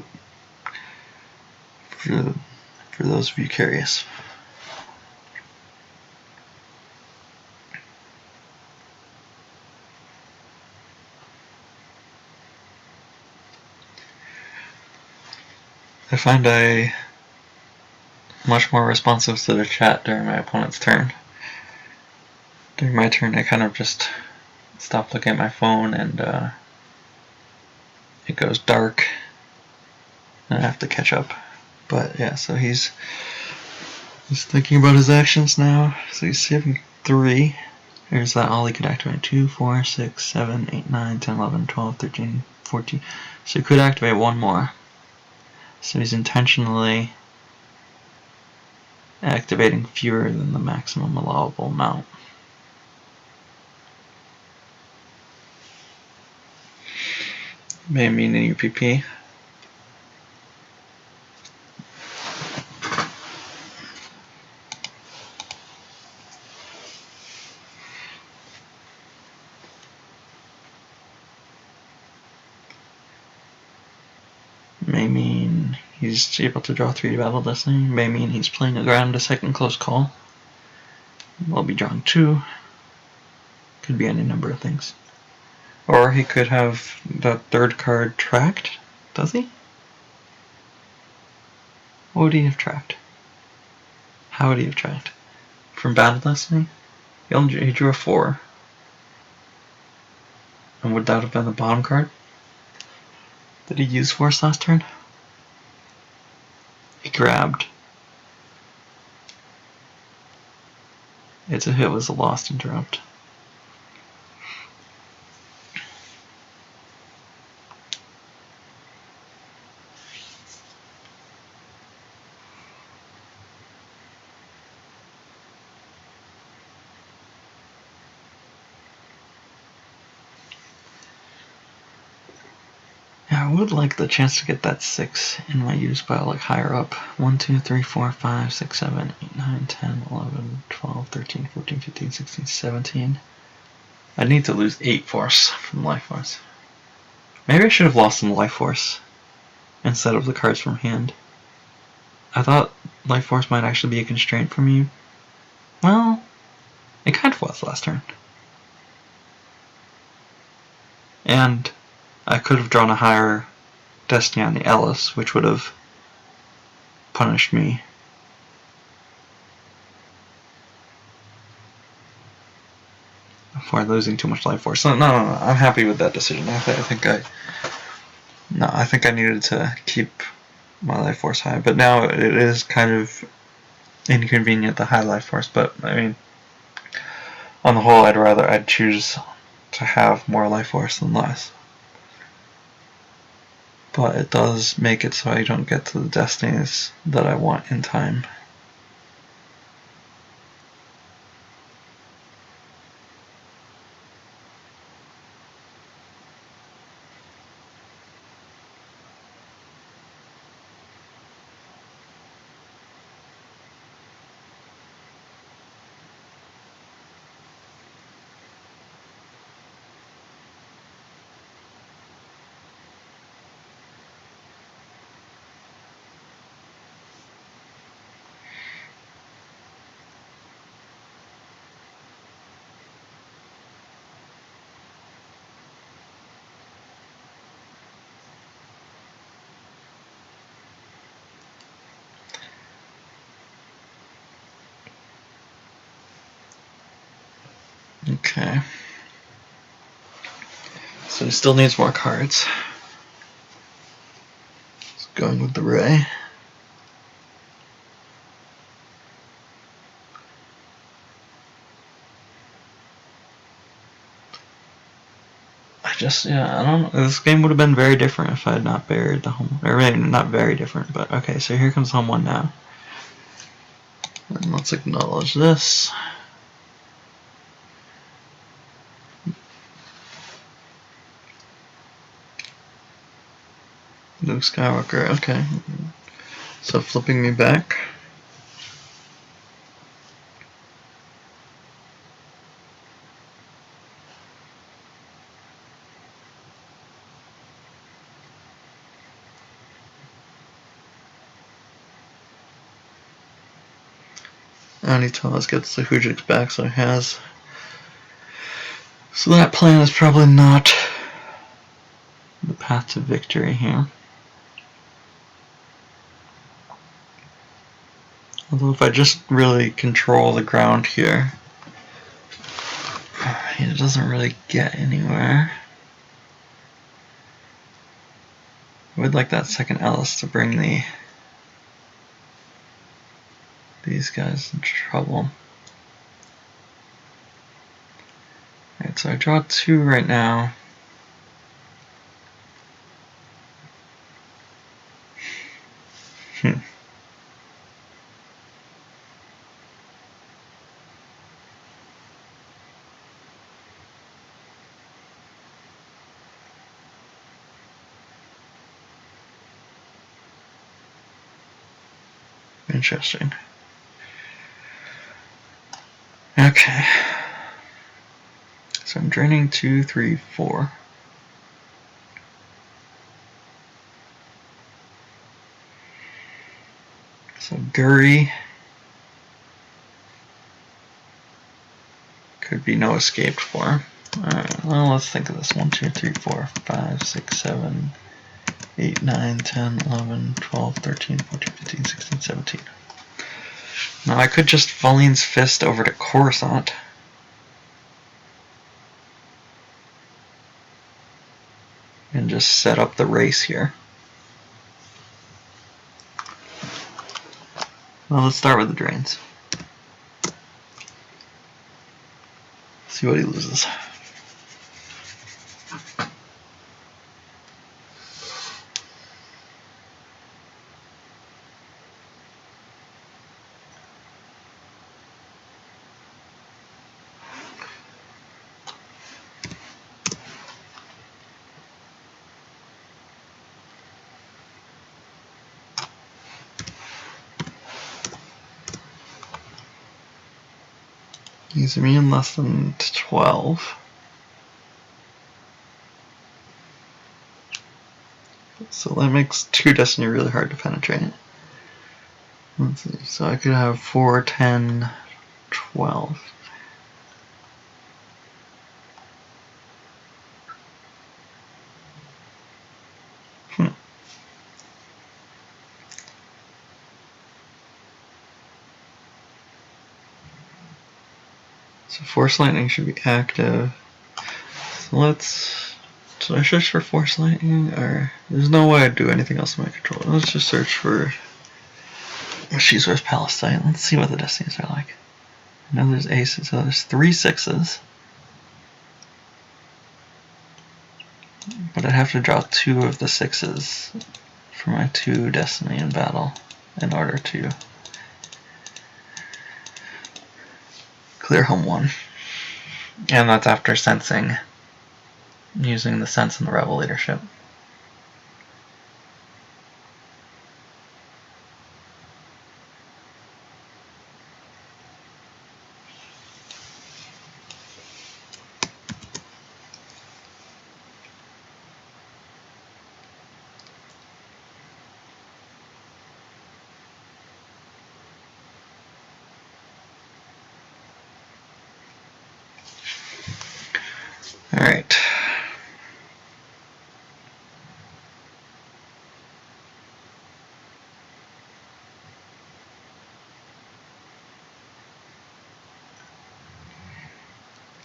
for those of you curious. I find I much more responsive to the chat during my opponent's turn. During my turn, I kind of just stop looking at my phone and it goes dark and I have to catch up. But yeah, so he's thinking about his actions now. So he's saving 3. There's that all he could activate. 2, 4, 6, 7, 8, 9, 10, 11, 12, 13, 14. So he could activate 1 more. So he's intentionally activating fewer than the maximum allowable amount. May mean an UPP. May mean he's able to draw 3 to Battle Destiny. May mean he's playing around a second close call. We'll be drawing 2. Could be any number of things. Or he could have the third card tracked. Does he? What would he have tracked? How would he have tracked? From Battle Destiny? He drew a 4. And would that have been the bottom card? Did he use Force last turn? He grabbed. It's a hit was a lost interrupt. Yeah, I would like the chance to get that 6 in my use pile, like higher up. 1, 2, 3, 4, 5, 6, 7, 8, 9, 10, 11, 12, 13, 14, 15, 16, 17. I need to lose 8 force from life force. Maybe I should have lost some life force instead of the cards from hand. I thought life force might actually be a constraint for me. Well, it kind of was last turn. And I could have drawn a higher Destiny on the Ellis, which would have punished me before losing too much life force. So no, I'm happy with that decision. I think I needed to keep my life force high, but now it is kind of inconvenient, the high life force. But I mean, on the whole, I'd choose to have more life force than less. But it does make it so I don't get to the destinies that I want in time. Okay. So he still needs more cards. It's going with the Ray. I don't know. This game would have been very different if I had not buried the home. Or maybe not very different, but okay, so here comes home one now. And let's acknowledge this. Luke Skywalker, okay. So flipping me back. Andy Thomas gets the Hoojix back, so he has. So that plan is probably not the path to victory here. Although if I just really control the ground here, it doesn't really get anywhere. I would like that second Ellis to bring these guys in trouble. Alright, so I draw 2 right now. Interesting. Okay. So I'm draining 2, 3, 4. So Guri could be no escape for. Alright, well, let's think of this. 1, 2, 3, 4, 5, 6, 7, 8, 9, 10, 11, 12, 13, 14, 15, 16, 17. Now I could just Faline's Fist over to Coruscant. And just set up the race here. Well, let's start with the drains. See what he loses. He's immune less than 12. So that makes 2 Destiny really hard to penetrate. Let's see, so I could have 4, 10, 12. So Force Lightning should be active. So should I search for Force Lightning, or there's no way I'd do anything else in my control. Let's just search for She's West Palestine. Let's see what the destinies are like. I know there's aces, so there's 3 6s. But I'd have to draw 2 of the 6s for my 2 destiny in battle in order to clear home 1. And that's after sensing, using the sense and the rebel leadership. Alright.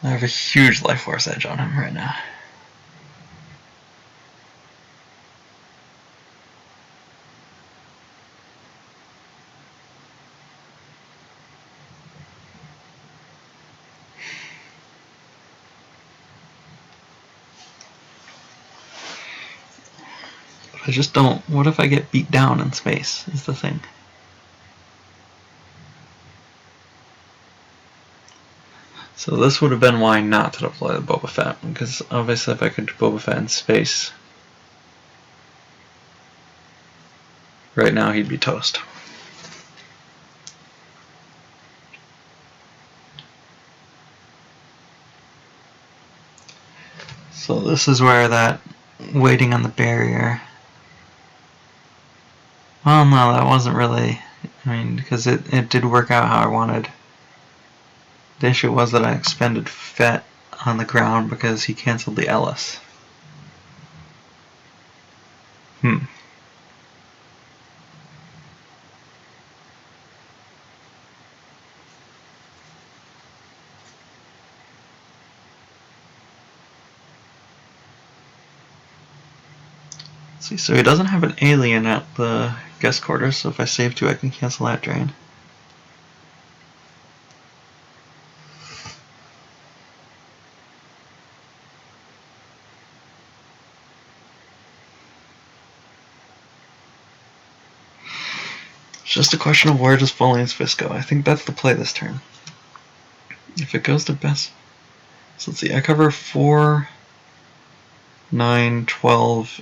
I have a huge life force edge on him right now. I just don't. What if I get beat down in space, is the thing. So this would have been why not to deploy the Boba Fett, because obviously if I could do Boba Fett in space, right now he'd be toast. So this is where that waiting on the barrier. Well, no, that wasn't really. I mean, because it did work out how I wanted. The issue was that I expended Fett on the ground because he canceled the Ellis. See, so he doesn't have an alien at the guest quarters, so if I save 2 I can cancel that drain. It's just a question of where does Folian's Fist go. I think that's the play this turn. If it goes to best... So let's see, I cover 4, 9, 12,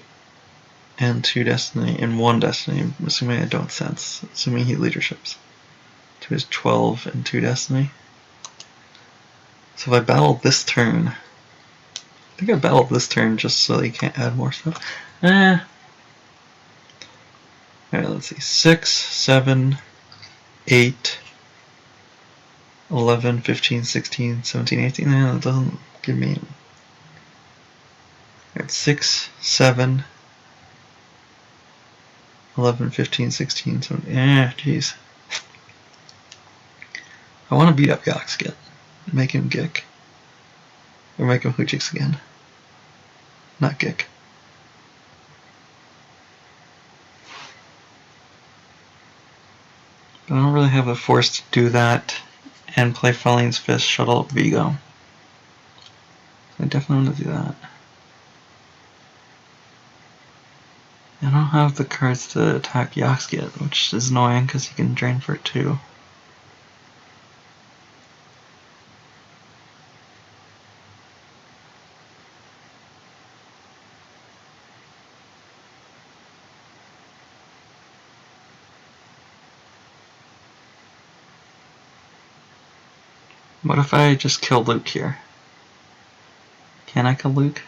and 2 destiny, and 1 destiny, assuming I don't sense, assuming he leaderships. To his 12 and 2 destiny. So if I battle this turn, I think I battled this turn just so he can't add more stuff. Alright, let's see, 6, 7, 8, 11, 15, 16, 17, 18, that doesn't give me... Alright, 6, 7, 11, 15, 16, 17, jeez. I want to beat up Yoxkit. Make him Gick. Or make him Hoochix again. Not Gick. But I don't really have the force to do that and play Folian's Fist, shuttle up Vigo. I definitely want to do that. I don't have the cards to attack Yoxkit, which is annoying because he can drain for 2. What if I just kill Luke here? Can I kill Luke?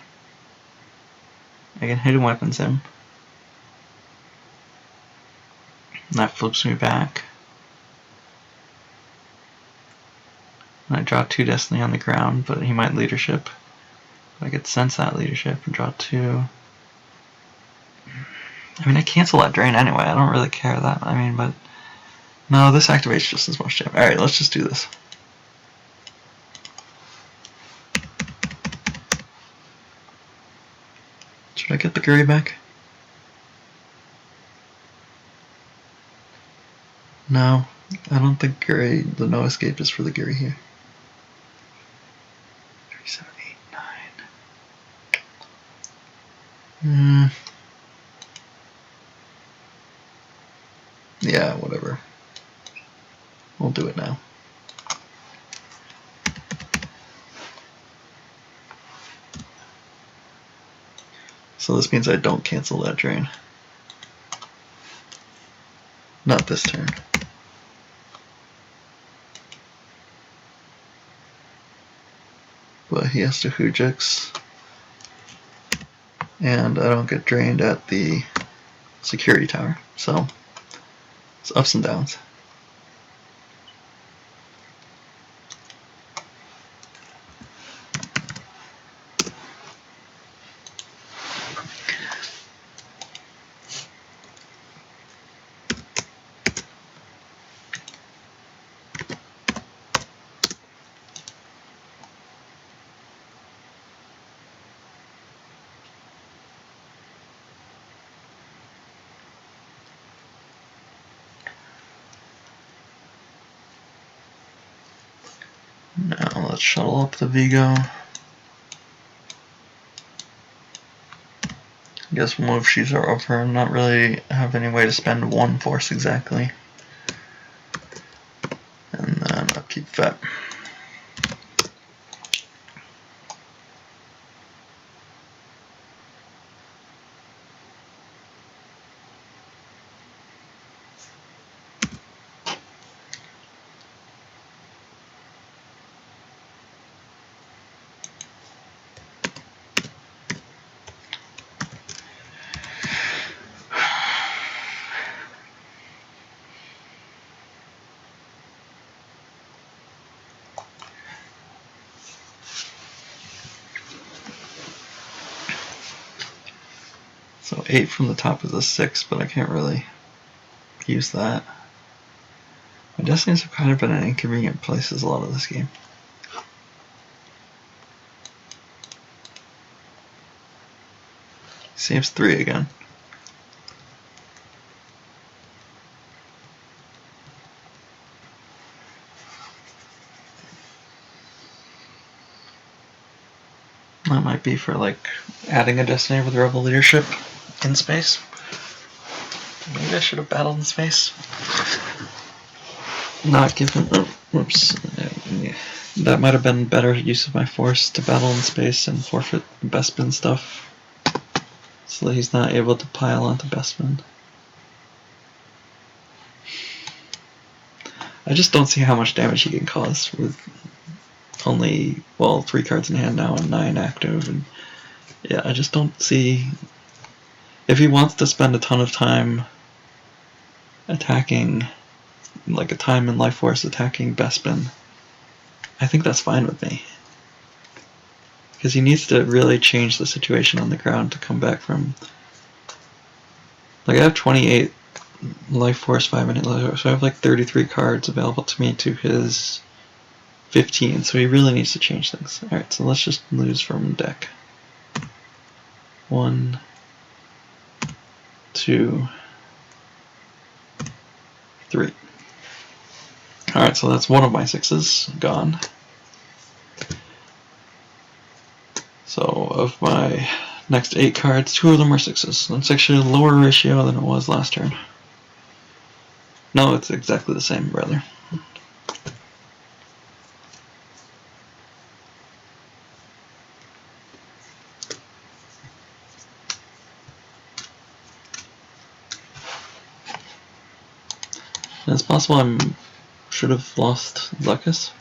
I can hidden weapons him. And that flips me back. And I draw 2 destiny on the ground, but he might leadership. I could sense that leadership and draw 2. I mean, I cancel that drain anyway. I don't really care that. I mean, but no, this activates just as much damage. Alright, let's just do this. Should I get the Guri back? No, I don't think Guri, the no escape is for the Guri here. 3, 7, 8, 9. Yeah, whatever. We'll do it now. So this means I don't cancel that drain. Not this turn. But he has to Hujix. And I don't get drained at the security tower. So it's ups and downs. Now let's shuttle up the Vigo. I guess we'll move Shizu over and not really have any way to spend one force exactly. And then upkeep Vet. So 8 from the top is a 6, but I can't really use that. My destinies have kind of been in inconvenient places a lot of this game. Saves 3 again. That might be for like adding a destiny with rebel leadership in space. Maybe I should have battled in space. Not given. Oh, whoops. That might have been better use of my force to battle in space and forfeit Bespin stuff, so that he's not able to pile onto Bespin. I just don't see how much damage he can cause with only, well, 3 cards in hand now and 9 active, and yeah, I just don't see. If he wants to spend a ton of time attacking, like a time and life force attacking Bespin, I think that's fine with me. Because he needs to really change the situation on the ground to come back from. Like, I have 28 life force, 5 minute life force, so I have like 33 cards available to me to his 15, so he really needs to change things. Alright, so let's just lose from deck. 1, 2, 3. Alright, so that's one of my 6s gone. So of my next 8 cards, 2 of them are 6s. That's actually a lower ratio than it was last turn. No, it's exactly the same, rather. And it's possible I should have lost Zuckus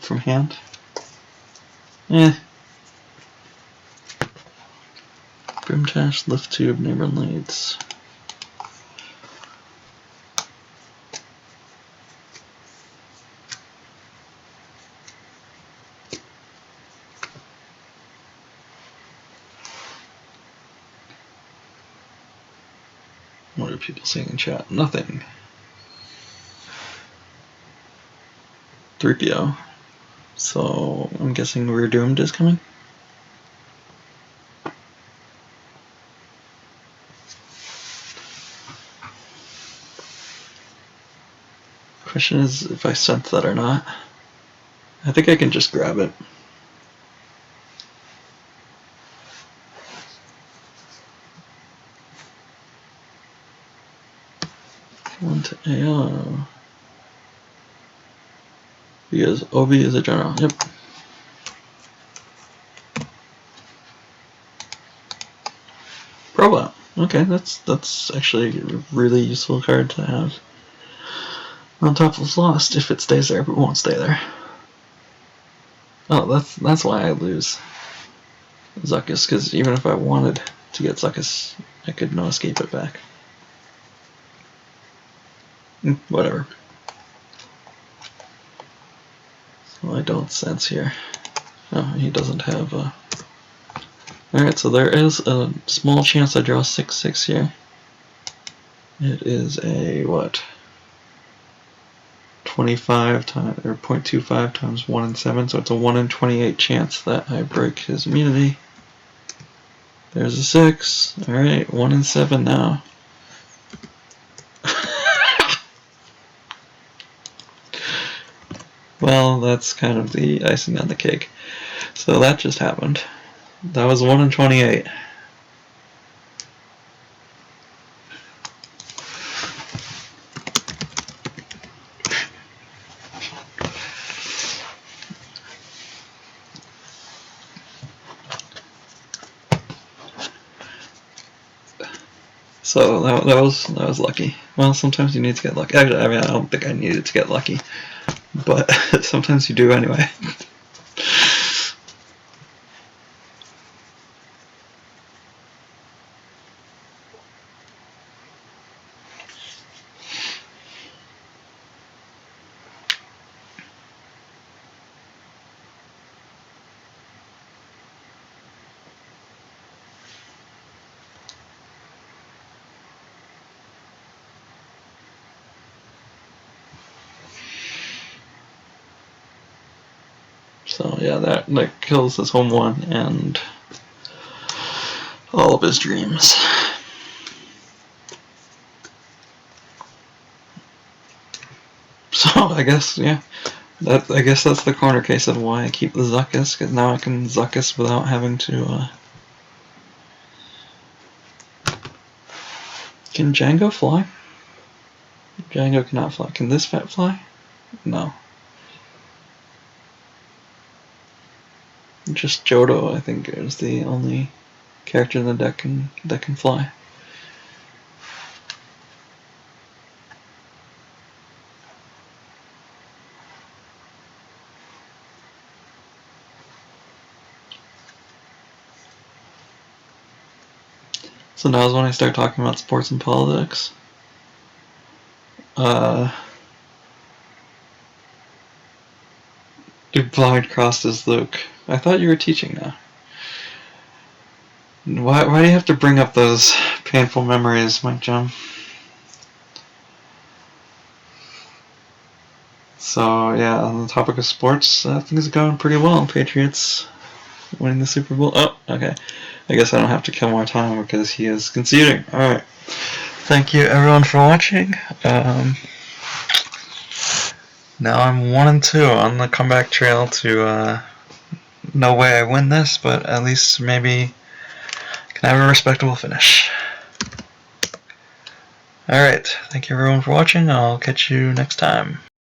from hand. Grimtash, Lift Tube, Neighboring Leads. What are people saying in chat? Nothing. 3PO. So I'm guessing We're Doomed is coming? Question is if I sent that or not. I think I can just grab it. One to AO. Because OB is a general. Yep. Probot. Okay, that's actually a really useful card to have on top of Lost. If it stays there, but it won't stay there. Oh, that's why I lose Zuckuss, because even if I wanted to get Zuckuss, I could no escape it back. Whatever. So I don't sense here. Oh, he doesn't have a... Alright, so there is a small chance I draw 6/6 here. It is a, what? 25 times, or 0.25 times 1 in 7, so it's a 1 in 28 chance that I break his immunity. There's a 6. Alright, 1 in 7 now. Well, that's kind of the icing on the cake. So that just happened. That was 1 in 28. So that was lucky. Well, sometimes you need to get lucky. Actually, I mean, I don't think I needed to get lucky, but sometimes you do anyway. So yeah, that kills his home one and all of his dreams. So I guess, yeah, I guess that's the corner case of why I keep the Zuckuss, because now I can Zuckuss without having to. Can Django fly? Django cannot fly. Can this Fett fly? No. Just Johto, I think, is the only character in the deck that can fly. So now is when I start talking about sports and politics. Your blind crossed as Luke. I thought you were teaching now. Why do you have to bring up those painful memories, Mike Jum? So yeah, on the topic of sports, things are going pretty well. Patriots winning the Super Bowl. Oh, okay. I guess I don't have to kill more time because he is conceding. Alright. Thank you everyone for watching. Now I'm 1-2 on the comeback trail to no way I win this, but at least maybe can have a respectable finish. Alright, thank you everyone for watching. I'll catch you next time.